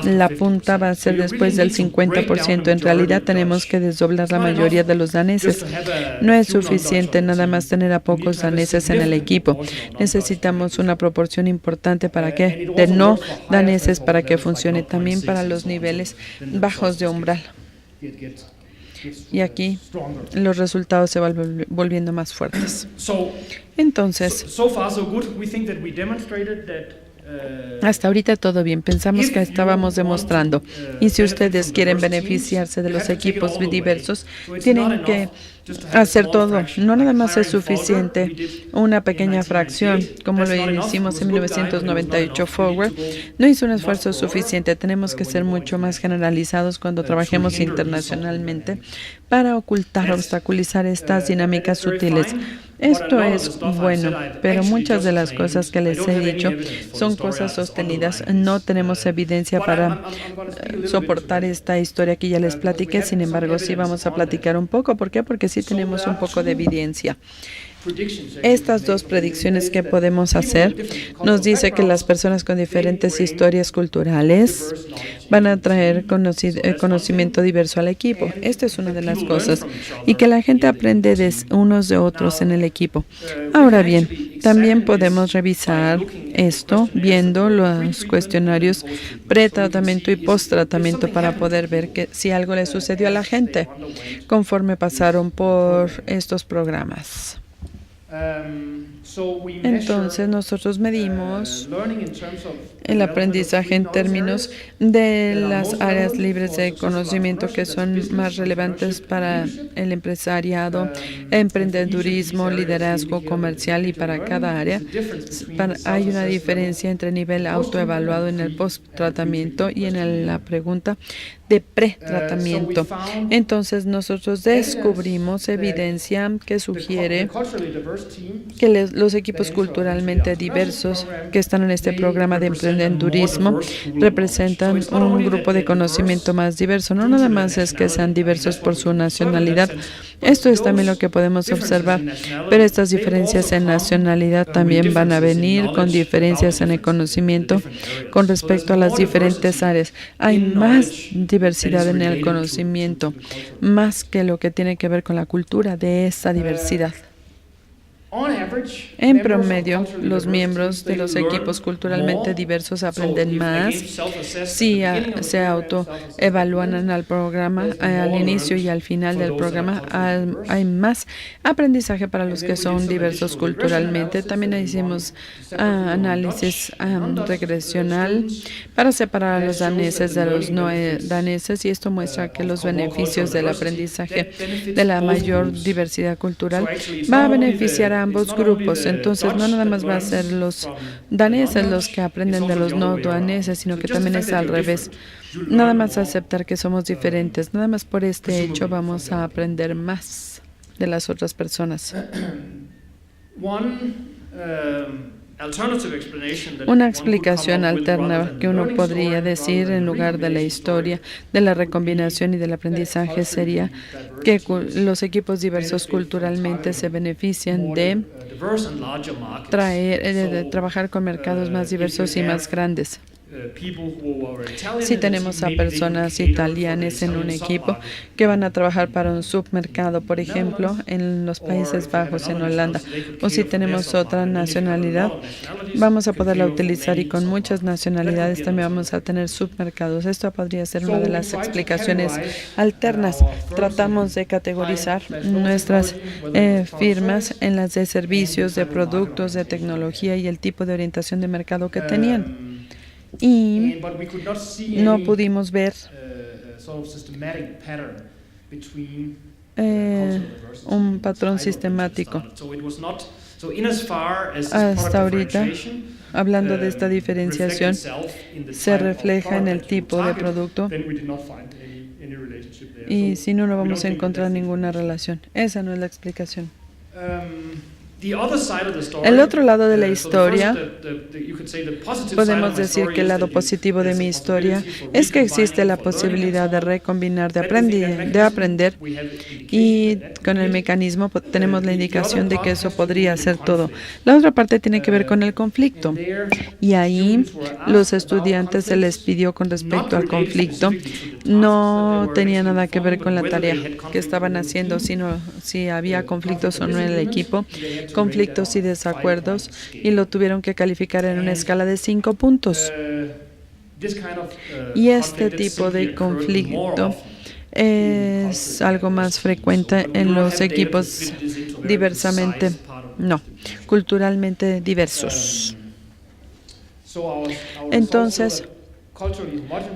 La punta va a ser después del 50%. En realidad tenemos que desdoblar la mayoría de los daneses. No es suficiente nada más tener a pocos daneses en el equipo. Necesitamos una proporción importante de no daneses para que funcione también para los niveles bajos de umbral. Y aquí los resultados se van volviendo más fuertes. Entonces, hasta ahorita todo bien. Pensamos que estábamos demostrando. Y si ustedes quieren beneficiarse de los equipos diversos, tienen que hacer todo. No nada más es suficiente una pequeña fracción, como lo hicimos en 1998. Forward no hizo un esfuerzo suficiente. Tenemos que ser mucho más generalizados cuando trabajemos internacionalmente para ocultar, obstaculizar estas dinámicas sutiles. Esto es bueno, pero muchas de las cosas que les he dicho son cosas sostenidas. No tenemos evidencia para soportar esta historia que ya les platiqué. Sin embargo, sí vamos a platicar un poco. ¿Por qué? Porque sí tenemos un poco de evidencia. Estas dos predicciones que podemos hacer nos dice que las personas con diferentes historias culturales van a traer conocimiento diverso al equipo. Esta es una de las cosas. Y que la gente aprende de unos de otros en el equipo. Ahora bien, también podemos revisar esto viendo los cuestionarios pretratamiento y posttratamiento para poder ver si algo le sucedió a la gente conforme pasaron por estos programas. Entonces nosotros medimos el aprendizaje en términos de las áreas libres de conocimiento que son más relevantes para el empresariado, emprendedurismo, liderazgo comercial, y para cada área hay una diferencia entre nivel autoevaluado en el post-tratamiento y en la pregunta de pretratamiento. Entonces nosotros descubrimos evidencia que sugiere que los equipos culturalmente diversos que están en este programa de emprendedurismo representan un grupo de conocimiento más diverso. No nada más es que sean diversos por su nacionalidad. Esto es también lo que podemos observar, pero estas diferencias en nacionalidad también van a venir con diferencias en el conocimiento con respecto a las diferentes áreas. Hay más diversidad en el conocimiento, más que lo que tiene que ver con la cultura de esa diversidad. En promedio, los miembros de los equipos culturalmente diversos aprenden más si se autoevalúan al programa, al inicio y al final del programa. Hay más aprendizaje para los que son diversos culturalmente. También hicimos análisis regresional para separar a los daneses de los no daneses, y esto muestra que los beneficios del aprendizaje de la mayor diversidad cultural va a beneficiar a ambos grupos. Entonces, no nada más va a ser los daneses los que aprenden de los no daneses, sino que también es al revés. Nada más aceptar que somos diferentes. Nada más por este hecho vamos a aprender más de las otras personas. Una explicación alterna que uno podría decir en lugar de la historia de la recombinación y del aprendizaje sería que los equipos diversos culturalmente se benefician de trabajar con mercados más diversos y más grandes. Si tenemos a personas italianas en un equipo que van a trabajar para un submercado, por ejemplo, en los Países Bajos, en Holanda, o si tenemos otra nacionalidad, vamos a poderla utilizar, y con muchas nacionalidades también vamos a tener submercados. Esto podría ser una de las explicaciones alternas. Tratamos de categorizar nuestras firmas en las de servicios, de productos, de tecnología y el tipo de orientación de mercado que tenían. Y no pudimos ver un patrón sistemático. Hasta ahorita, hablando de esta diferenciación, se refleja en el tipo de producto, y si no, no vamos a encontrar ninguna relación. Esa no es la explicación. El otro lado de la historia, podemos decir que el lado positivo de mi historia es que existe la posibilidad de recombinar, de aprender, y con el mecanismo tenemos la indicación de que eso podría ser todo. La otra parte tiene que ver con el conflicto, y ahí los estudiantes se les pidió con respecto al conflicto, no tenía nada que ver con la tarea que estaban haciendo, sino si había conflictos o no en el equipo, conflictos y desacuerdos, y lo tuvieron que calificar en una escala de 5 puntos. Y este tipo de conflicto es algo más frecuente en los equipos culturalmente diversos. Entonces,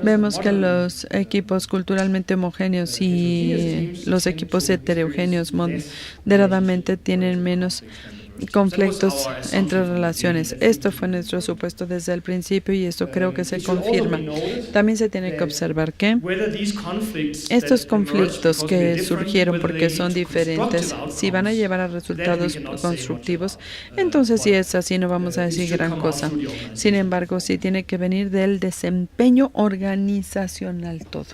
vemos que los equipos culturalmente homogéneos y los equipos heterogéneos moderadamente tienen menos conflictos entre relaciones. Esto fue nuestro supuesto desde el principio y esto creo que se confirma. También se tiene que observar que estos conflictos que surgieron porque son diferentes, si van a llevar a resultados constructivos, entonces si es así no vamos a decir gran cosa. Sin embargo, sí tiene que venir del desempeño organizacional todo.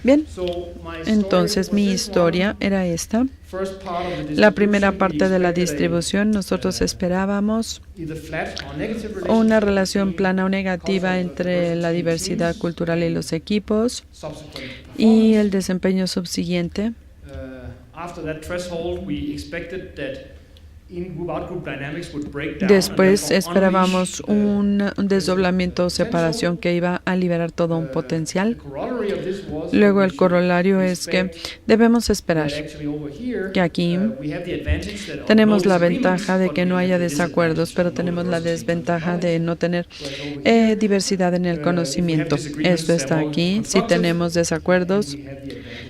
Bien, entonces mi historia era esta. La primera parte de la distribución, nosotros esperábamos una relación plana o negativa entre la diversidad cultural y los equipos y el desempeño subsiguiente. Después esperábamos un desdoblamiento o separación que iba a liberar todo un potencial. Luego el corolario es que debemos esperar que aquí tenemos la ventaja de que no haya desacuerdos, pero tenemos la desventaja de no tener diversidad en el conocimiento. Esto está aquí. Si tenemos desacuerdos,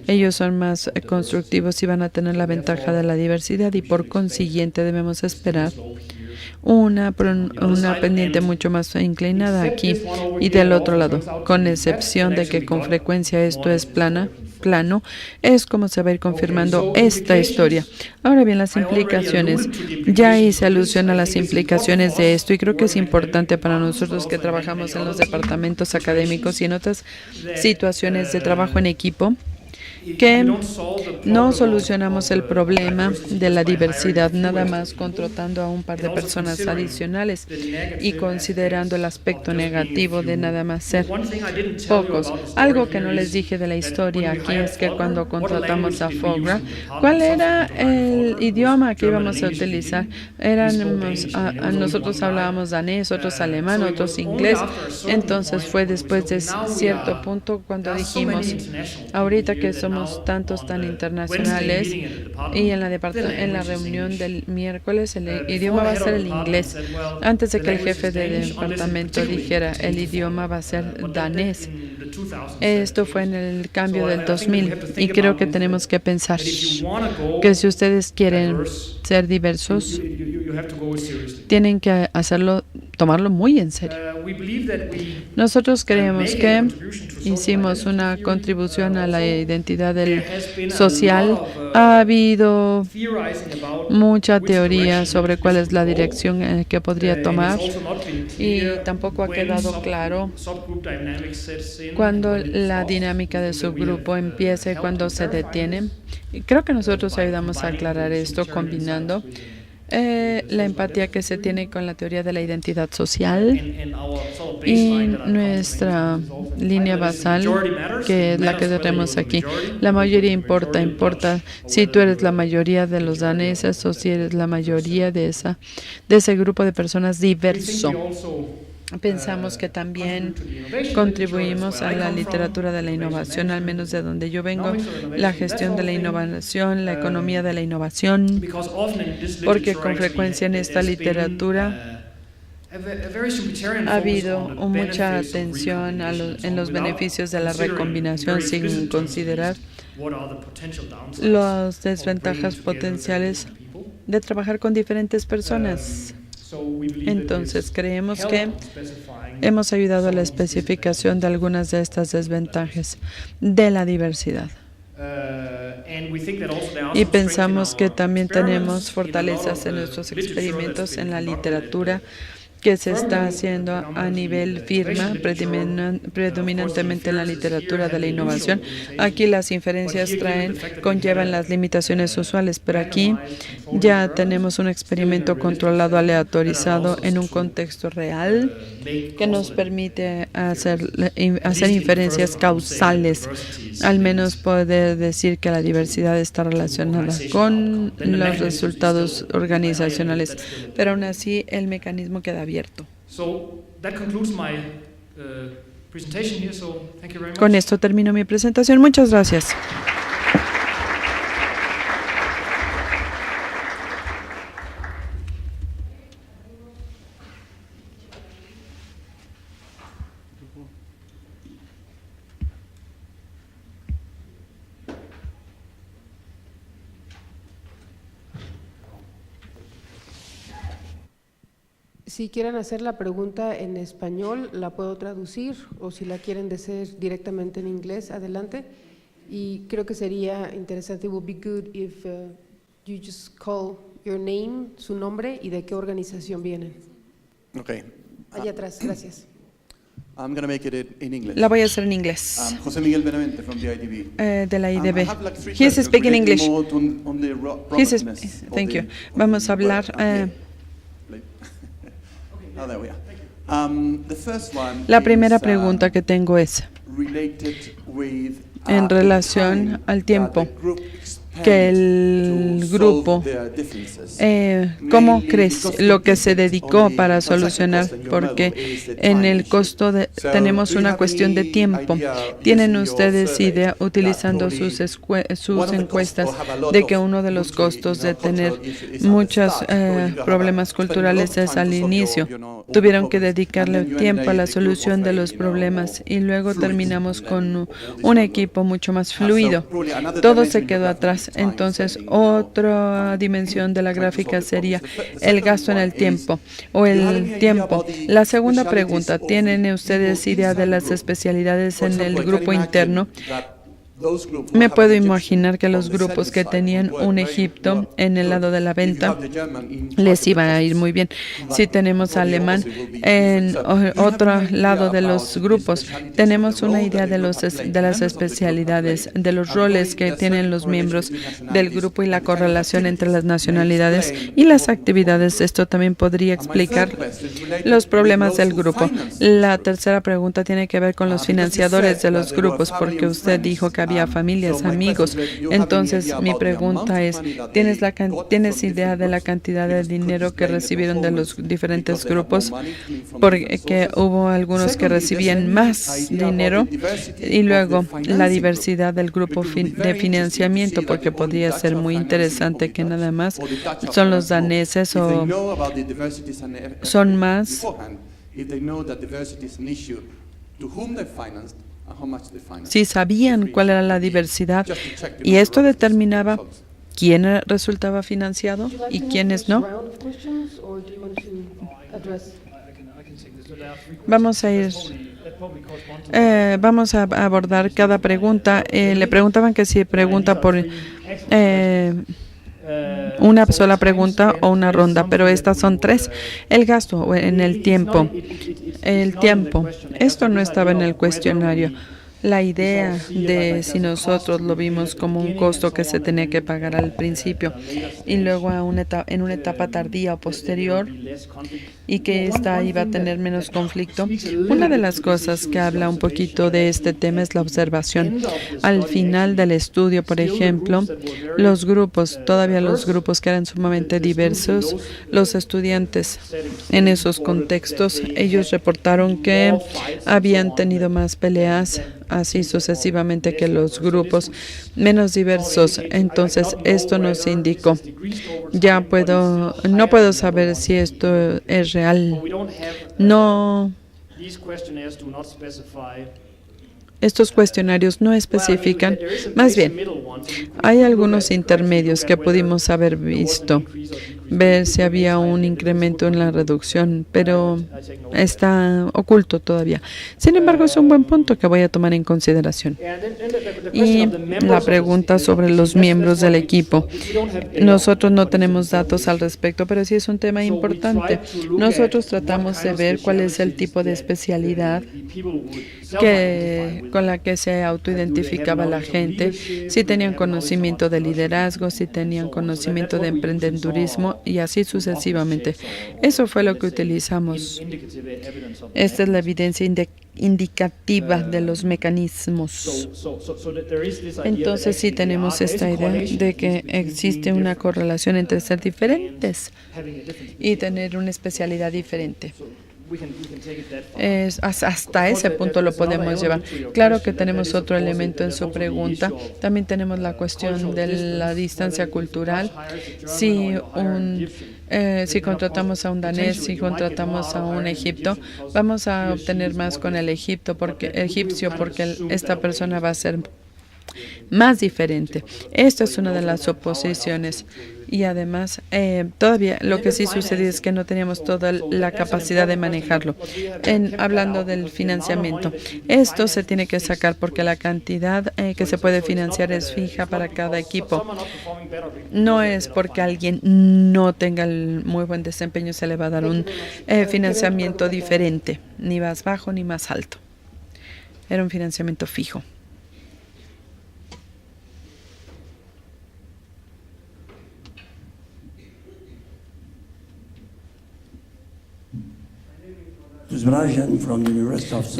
ellos son más constructivos y van a tener la ventaja de la diversidad y por consiguiente debemos esperar una pendiente mucho más inclinada aquí y del otro lado, con excepción de que con frecuencia esto es plano, es como se va a ir confirmando esta historia. Ahora bien, las implicaciones. Ya hice alusión a las implicaciones de esto y creo que es importante para nosotros que trabajamos en los departamentos académicos y en otras situaciones de trabajo en equipo, que no solucionamos el problema de la diversidad nada más contratando a un par de personas adicionales y considerando el aspecto negativo de nada más ser pocos. Algo que no les dije de la historia aquí es que cuando contratamos a FOGRA, ¿cuál era el idioma que íbamos a utilizar? Nosotros hablábamos danés, otros alemán, otros inglés. Entonces fue después de cierto punto cuando dijimos, ahorita que somos tantos tan internacionales y en la reunión del miércoles el idioma va a ser el inglés. Antes de que el jefe del departamento dijera el idioma va a ser danés. Esto fue en el cambio del 2000 y creo que tenemos que pensar que si ustedes quieren ser diversos, tienen que tomarlo muy en serio. Nosotros creemos que hicimos una contribución a la identidad social. Ha habido mucha teoría sobre cuál es la dirección que podría tomar y tampoco ha quedado claro cuando la dinámica de subgrupo empieza y cuando se detiene. Y creo que nosotros ayudamos a aclarar esto combinando la empatía que se tiene con la teoría de la identidad social y nuestra línea basal, que es la que tenemos aquí. La mayoría importa si tú eres la mayoría de los daneses o si eres la mayoría de ese grupo de personas diverso. Pensamos que también contribuimos a la literatura de la innovación, al menos de donde yo vengo, la gestión de la innovación, la economía de la innovación, porque con frecuencia en esta literatura ha habido mucha atención en los beneficios de la recombinación sin considerar las desventajas potenciales de trabajar con diferentes personas. Entonces, creemos que hemos ayudado a la especificación de algunas de estas desventajas de la diversidad. Y pensamos que también tenemos fortalezas en nuestros experimentos, en la literatura que se está haciendo a nivel firma, predominantemente en la literatura de la innovación. Aquí las inferencias conllevan las limitaciones usuales, pero aquí ya tenemos un experimento controlado, aleatorizado, en un contexto real que nos permite hacer inferencias causales, al menos poder decir que la diversidad está relacionada con los resultados organizacionales, pero aún así el mecanismo queda abierto. Con esto termino mi presentación. Muchas gracias. Si quieren hacer la pregunta en español, la puedo traducir, o si la quieren decir directamente en inglés, adelante. Y creo que sería interesante, it would be good if you just call your name, su nombre y de qué organización vienen. Okay. Allá atrás, gracias. I'm going to make it in English. La voy a hacer en inglés. José Miguel Benavente from the IDB. De la IDB. I have like three He is questions speaking relating English. more on the robustness of Thank the- you. of Vamos the a hablar. web. Oh, there we are. The first one La primera is, pregunta que tengo es related with, en the relación time al that tiempo the group que spent el to grupo, solve their differences. cómo Mainly crece because lo que se it's dedicó only para a second solucionar, cost and your porque model is the en time el issue. costo So, tenemos do you una have cuestión de any tiempo. idea, ¿Tienen using your ustedes survey, idea, that utilizando probably sus one of the encuestas, costs or have a lot de que of uno de los multi, costos de cultural tener issue is at the muchos start, where you have problemas spend a lot culturales of time es al to solve your, inicio? all the Tuvieron que problems, dedicarle and then you tiempo a end la up with a group solución of de a, los problemas y luego fluid, terminamos and con then all this un other- equipo mucho más So fluido. probably another Todo dimension se you quedó have atrás. in time Entonces, setting, you know, otra dimensión de la trying to gráfica solve the sería problems. The el second gasto en one el is, tiempo o do you have any el idea tiempo. about the La segunda specialties pregunta, of ¿tienen the ustedes people idea de inside the las group? especialidades For en example, el I can grupo imagine interno? that those groups who Me have puedo an Egyptian imaginar que los on the grupos selling que side tenían would work un very Egipto well. en el lado de la If you venta have the German in les twice iba the a ir process, muy bien. but Si tenemos probably alemán also will be en different. So, do you have otro any idea lado de about los the grupos, specialties, tenemos the una role that idea the de group los have played, de las members of the group have especialidades, played, de los and roles why que there's tienen certain los correlation miembros between del nationalities grupo y la and the kind of correlación entre las activities nacionalidades may y las explain actividades. Esto también podría And my explicar third question is related los with problemas those del who grupo. finance this La group. tercera pregunta tiene que ver con los Because you financiadores said de that los there were grupos, family porque and usted friends. dijo que había So familias, my amigos. question is, do you have any Entonces, idea mi about the amount pregunta of es, money that ¿tienes they got ¿tienes from idea different de la groups? cantidad de Because could you dinero que explain the recibieron de los performance diferentes because they have more grupos? money coming from Porque different sources? hubo algunos que Secondly, there's recibían any más idea about dinero the diversity y of luego the la financing group? diversidad del grupo Because it would be de very interesting to financiamiento, see porque that the only podría Dutch ser are muy financing interesante only que Dutch, nada más or the Dutch are son los financed more. daneses If they o know about the diversities and son más beforehand, if they know that diversity is an issue, to whom they financed and how much they financed. si sabían cuál era la diversidad Just to check the y esto number of determinaba results. quién resultaba financiado Would you like y to quiénes move no. first round of questions, or do you want to address? Vamos a ir. Vamos a abordar cada pregunta. Le preguntaban que si pregunta por una sola pregunta o una ronda, pero estas son tres. El gasto en el tiempo. El tiempo. Esto no estaba en el cuestionario. La idea de si nosotros lo vimos como un costo que se tenía que pagar al principio y luego en una etapa tardía o posterior y que esta iba a tener menos conflicto. Una de las cosas que habla un poquito de este tema es la observación. Al final del estudio, por ejemplo, los grupos, todavía los grupos que eran sumamente diversos, los estudiantes en esos contextos, ellos reportaron que habían tenido más peleas, así sucesivamente, que los grupos menos diversos. Entonces, esto nos indicó. No puedo saber si esto es real. No. Estos cuestionarios no especifican. Más bien, hay algunos intermedios que pudimos haber visto ver si había un incremento en la reducción, pero está oculto todavía. Sin embargo, es un buen punto que voy a tomar en consideración. Y la pregunta sobre los miembros del equipo. Nosotros no tenemos datos al respecto, pero sí es un tema importante. Nosotros tratamos de ver cuál es el tipo de especialidad con la que se autoidentificaba la gente, si tenían conocimiento de liderazgo, si tenían conocimiento de emprendedurismo y así sucesivamente. Eso fue lo que utilizamos. Esta es la evidencia indicativa de los mecanismos. Entonces sí tenemos esta idea de que existe una correlación entre ser diferentes y tener una especialidad diferente. Hasta ese punto lo podemos llevar. Claro que tenemos otro elemento en su pregunta. También tenemos la cuestión de la distancia cultural. Si contratamos a un danés, si contratamos a un egipcio, vamos a obtener más con el egipcio porque esta persona va a ser más diferente. Esta es una de las oposiciones. Y además, todavía lo que sí sucedió es que no teníamos toda la capacidad de manejarlo. Hablando del financiamiento, esto se tiene que sacar porque la cantidad que se puede financiar es fija para cada equipo. No es porque alguien no tenga el muy buen desempeño se le va a dar un financiamiento diferente, ni más bajo ni más alto. Era un financiamiento fijo.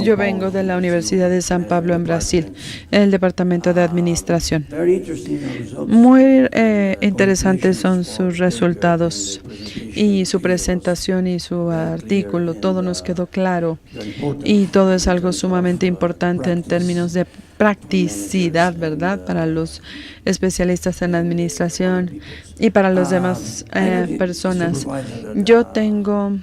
Yo vengo de la Universidad de San Pablo en Brasil, en el Departamento de Administración. Muy interesantes son sus resultados y su presentación y su artículo. Todo nos quedó claro y todo es algo sumamente importante en términos de practicidad, ¿verdad? Para los especialistas en administración y para las demás personas. Yo tengo...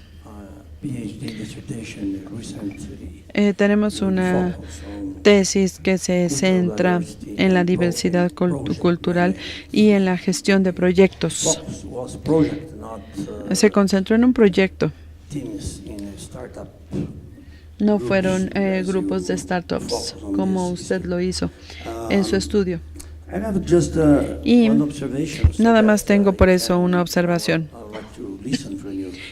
tenemos una tesis que se centra en la diversidad cultural y en la gestión de proyectos. Se concentró en un proyecto. No fueron grupos de startups como usted lo hizo en su estudio. Y nada más tengo por eso una observación.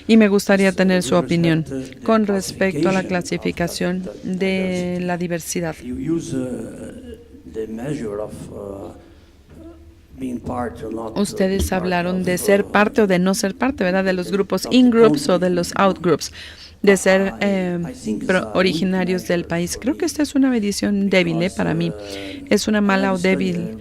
Y me gustaría tener su opinión con respecto a la clasificación de la diversidad. Ustedes hablaron de ser parte o de no ser parte, ¿verdad? De los grupos in-groups o de los out-groups, de ser originarios del país. Creo que esta es una medición débil para mí. Es una mala o débil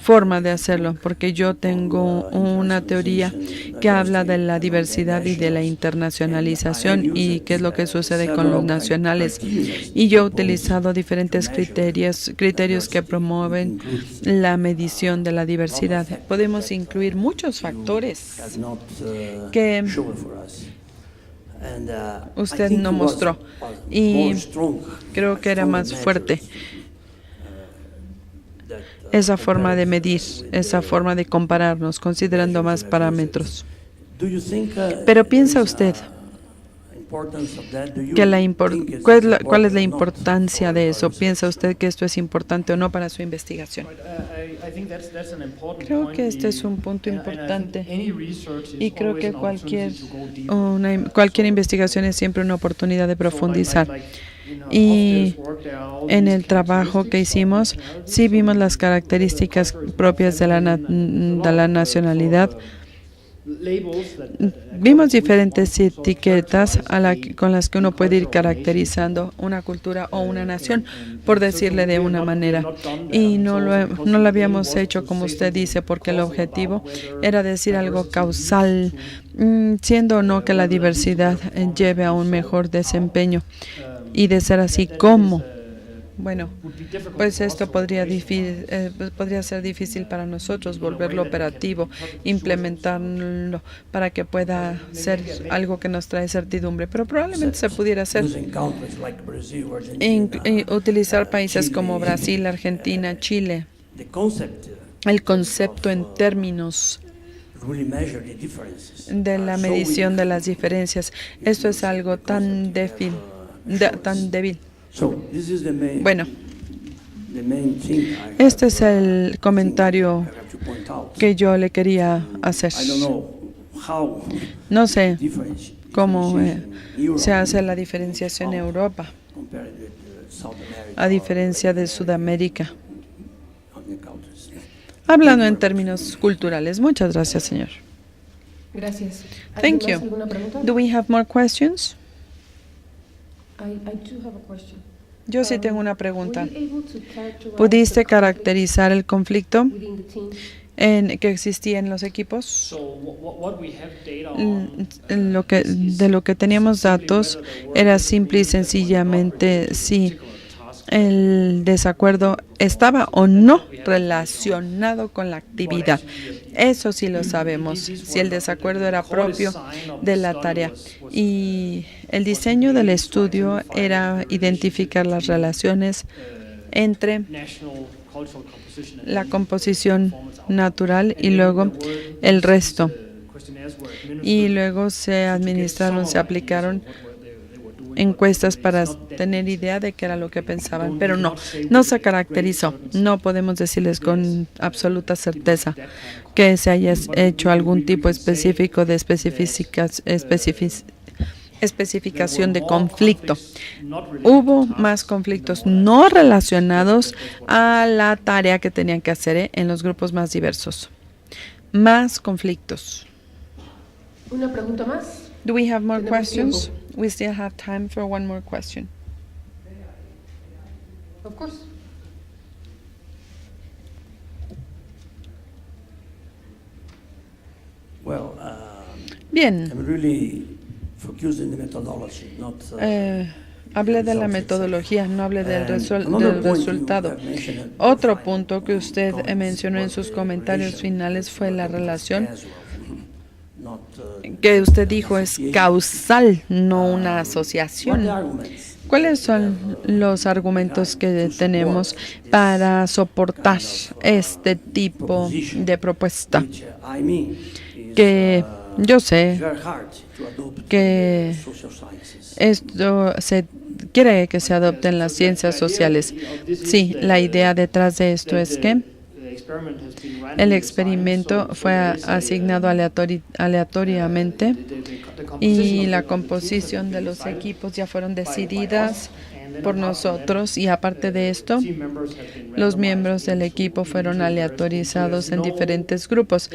forma de hacerlo, porque yo tengo una teoría que habla de la diversidad y de la internacionalización y qué es lo que sucede con los nacionales. Y yo he utilizado diferentes criterios que promueven la medición de la diversidad. Podemos incluir muchos factores que usted no mostró y creo que era más fuerte esa forma de medir, esa forma de compararnos, considerando más parámetros. Pero ¿piensa usted que cuál es la importancia de eso? ¿Piensa usted que esto es importante o no para su investigación? Creo que este es un punto importante y creo que cualquier investigación es siempre una oportunidad de profundizar. Y en el trabajo que hicimos, sí vimos las características propias de la nacionalidad. Vimos diferentes etiquetas con las que uno puede ir caracterizando una cultura o una nación, por decirle de una manera. Y no lo habíamos hecho como usted dice, porque el objetivo era decir algo causal, siendo o no que la diversidad lleve a un mejor desempeño. Y de ser así, ¿cómo? Bueno, pues esto podría ser difícil para nosotros, volverlo operativo, implementarlo para que pueda ser algo que nos trae certidumbre, pero probablemente se pudiera hacer. Utilizar países como Brasil, Argentina, Chile. el concepto en términos de la medición de las diferencias. Esto es algo tan débil. Bueno, este es el comentario que yo le quería hacer. No sé cómo se hace la diferenciación en Europa, a diferencia de Sudamérica. Hablando en términos culturales. Muchas gracias, señor. Gracias. Thank you. ¿Alguna pregunta? Do we have more questions? I do have a question. Yo sí tengo una pregunta. Were you able to characterize ¿Pudiste the conflict caracterizar el conflicto within the team? que existía en los equipos? So what we have data on, De lo que teníamos datos era simple y sencillamente si el desacuerdo estaba o no relacionado con la actividad. Eso sí lo sabemos, si el desacuerdo era propio de la tarea. Y el diseño del estudio era identificar las relaciones entre national cultural composition and la composición natural y luego el resto. questionnaires were administered Y luego se administraron, se aplicaron encuestas para tener idea de qué era lo que pensaban, pero no se caracterizó. No podemos decirles con absoluta certeza que se haya hecho algún tipo específico de especificación de conflicto. Hubo más conflictos no relacionados a la tarea que tenían que hacer en los grupos más diversos. Más conflictos. ¿Una pregunta más? Do we have more Tenemos questions? tiempo. We still have time for one more question. Of course. Well, Bien, I'm really focused in the methodology, not. hablé de la metodología, no hablé del Another del point you resultado. have mentioned at Otro the punto que usted comments mencionó en was sus the comentarios relation finales fue la relación as well, not, que usted dijo es association. causal, no una What are the asociación. arguments ¿Cuáles son los argumentos que tenemos para soportar este tipo de propuesta? which I mean is, Que yo sé very hard to adopt que social sciences. esto se quiere que se adopte en las ciencias sociales. Sí, la idea detrás de esto es que el experimento fue asignado aleatoriamente y la composición de los equipos ya fueron decididas por nosotros y aparte de esto, los miembros del equipo fueron aleatorizados en diferentes grupos.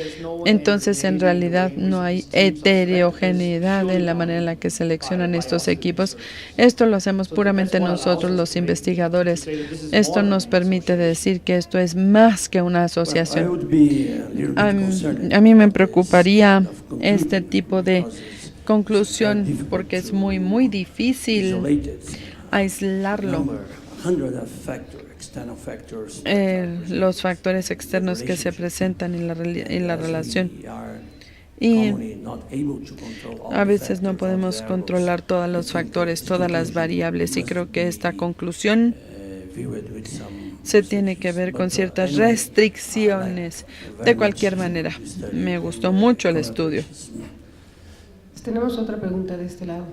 Entonces, en realidad, no hay heterogeneidad en la manera en la que seleccionan estos equipos. Esto lo hacemos puramente nosotros, los investigadores. Esto nos permite decir que esto es más que una I asociación. would be a little bit concerned A mí me preocuparía of concluding este tipo de because it's conclusión porque es muy difícil isolated. aislarlo. Number, 100 of external factors Los factores externos que se presentan en la relación. we are Y commonly not able to control all a the veces no factors, podemos all the controlar todos los factores, todas las variables y creo que esta conclusión viewed with some se tiene que ver con ciertas restricciones. De cualquier manera, me gustó mucho el estudio. Tenemos otra pregunta de este lado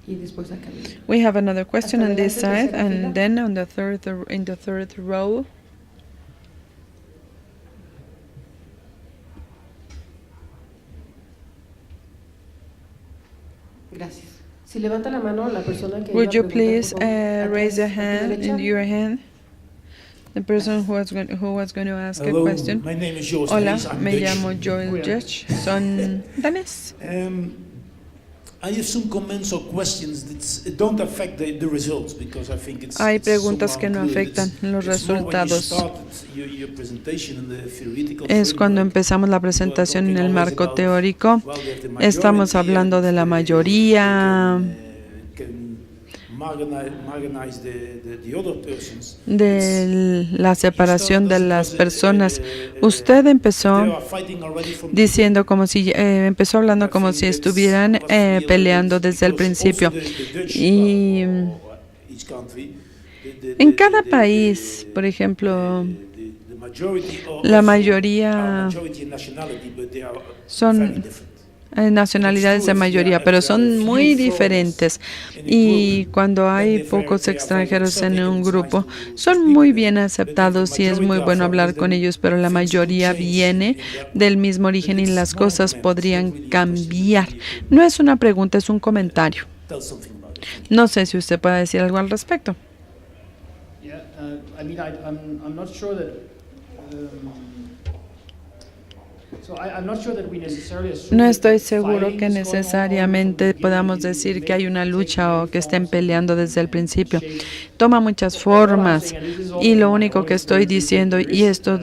y después acá. We have another question Hasta on this adelante, side, tercera fila. and then on in the third row. Gracias. Si levanta la mano la persona que Would iba a you preguntar, please por favor, raise your atrás, a tu hand, derecha. your hand? The person who was going to ask a Hello, question. my name is Joost Hola, Hayes, I'm me Dutch. llamo Joel Judge, son danés. I have some comments or questions that don't affect the results because I think it's Hay it's preguntas somehow que no included. afectan los It's more when you resultados. started your presentation in the theoretical Es cuando framework. empezamos la presentación en el marco teórico. Well, we have the majority Estamos hablando de la and, mayoría, can marginalize the other persons. de la separación de las personas. Usted They empezó are fighting already from the diciendo como si empezó hablando como si estuvieran peleando desde el principio. Y en cada país, por ejemplo, La mayoría son nacionalidades de mayoría, pero son muy diferentes. Y cuando hay pocos extranjeros en un grupo, son muy bien aceptados y es muy bueno hablar con ellos, pero la mayoría viene del mismo origen y las cosas podrían cambiar. No es una pregunta, es un comentario. No sé si usted puede decir algo al respecto. Yeah, I mean, I'm not sure that. No estoy seguro que necesariamente podamos decir que hay una lucha o que estén peleando desde el principio. Toma muchas formas y lo único que estoy diciendo, y esto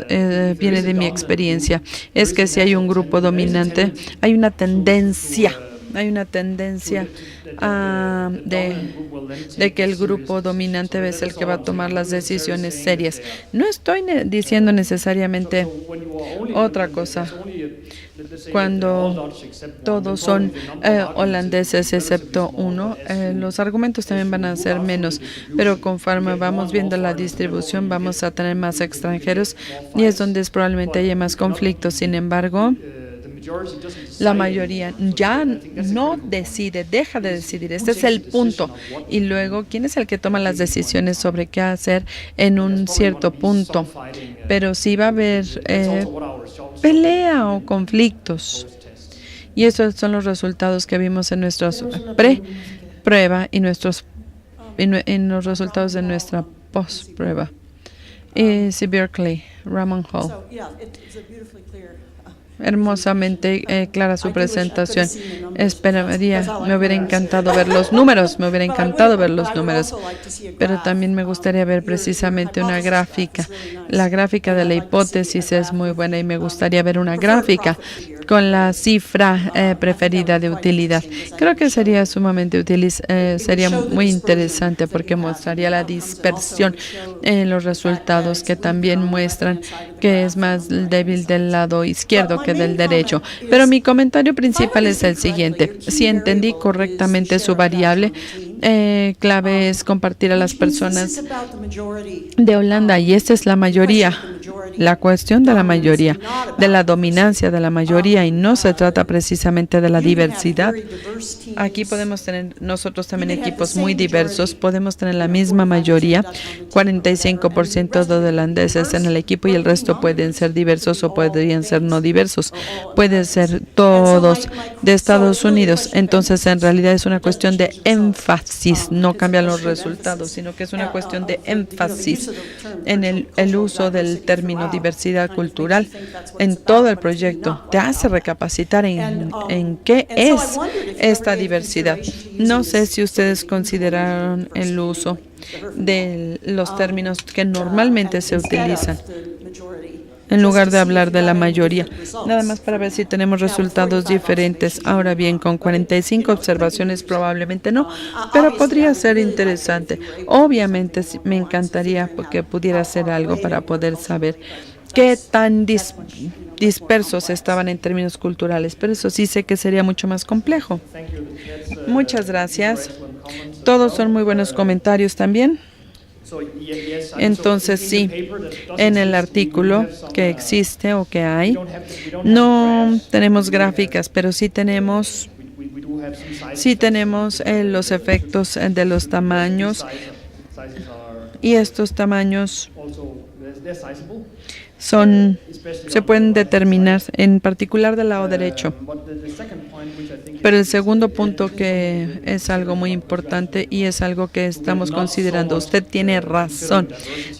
viene de mi experiencia, es que si hay un grupo dominante, hay una tendencia de que el grupo dominante es el que va a tomar las decisiones serias. No estoy diciendo necesariamente otra cosa. Cuando todos son holandeses excepto uno, los argumentos también van a ser menos, pero conforme vamos viendo la distribución vamos a tener más extranjeros y es donde probablemente haya más conflictos. Sin embargo, la mayoría ya no decide, deja de decidir. Este es el punto. Y luego, ¿quién es el que toma las decisiones sobre qué hacer en un cierto punto? Pero sí va a haber pelea o conflictos. Y esos son los resultados que vimos en nuestras pre-prueba y en los resultados de nuestra post-prueba. Sí, Berkeley, Ramon Hall. Hermosamente clara su presentación. Me hubiera encantado ver los números, pero también me gustaría ver precisamente una gráfica. La gráfica de la hipótesis es muy buena y me gustaría ver una gráfica con la cifra preferida de utilidad. Creo que sería sumamente útil, sería muy interesante porque mostraría la dispersión en los resultados que también muestran que es más débil del lado izquierdo que del derecho. Pero mi comentario principal es el siguiente. Si entendí correctamente su variable, clave es compartir a las personas de Holanda, y esta es la mayoría, la cuestión de la mayoría, de la dominancia de la mayoría, y no se trata precisamente de la diversidad. Aquí podemos tener nosotros también equipos muy diversos, podemos tener la misma mayoría, 45% de holandeses en el equipo y el resto pueden ser diversos o podrían ser no diversos, pueden ser todos de Estados Unidos. Entonces en realidad es una cuestión de énfasis, no cambian los resultados, sino que es una cuestión de énfasis en el uso del término diversidad cultural en todo el proyecto. Te hace recapacitar en qué es esta diversidad. No sé si ustedes consideraron el uso de los términos que normalmente se utilizan en lugar de hablar de la mayoría, nada más para ver si tenemos resultados diferentes. Ahora bien, con 45 observaciones probablemente no, pero podría ser interesante. Obviamente me encantaría que pudiera hacer algo para poder saber qué tan dispersos estaban en términos culturales, pero eso sí sé que sería mucho más complejo. Muchas gracias. Todos son muy buenos comentarios también. Entonces sí, en el artículo que existe o que hay, no tenemos gráficas, pero sí tenemos los efectos de los tamaños, y estos tamaños se pueden determinar, en particular del lado derecho. Pero el segundo punto, que es algo muy importante y es algo que estamos considerando, usted tiene razón,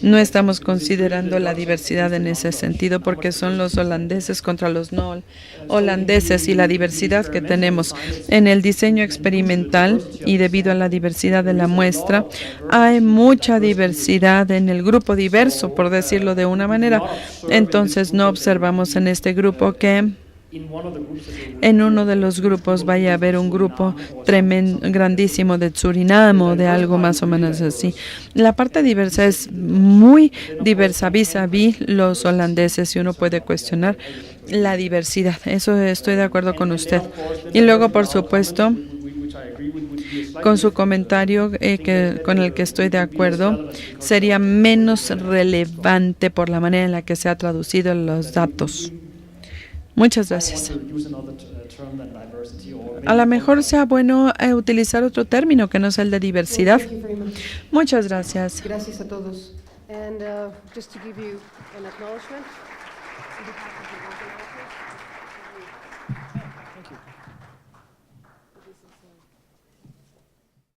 no estamos considerando la diversidad en ese sentido porque son los holandeses contra los no holandeses y la diversidad que tenemos en el diseño experimental, y debido a la diversidad de la muestra, hay mucha diversidad en el grupo diverso, por decirlo de una manera. Entonces no observamos en este grupo que en uno de los grupos vaya a haber un grupo grandísimo de Surinam o de algo más o menos así. La parte diversa es muy diversa vis-a-vis los holandeses, y uno puede cuestionar la diversidad. Eso estoy de acuerdo con usted. Y luego, por supuesto, con su comentario con el que estoy de acuerdo. Sería menos relevante por la manera en la que se ha traducido los datos. Muchas gracias. A lo mejor sea bueno utilizar otro término que no sea el de diversidad. Thank you very much. Muchas gracias. Gracias a todos. And just to give you an acknowledgement, on behalf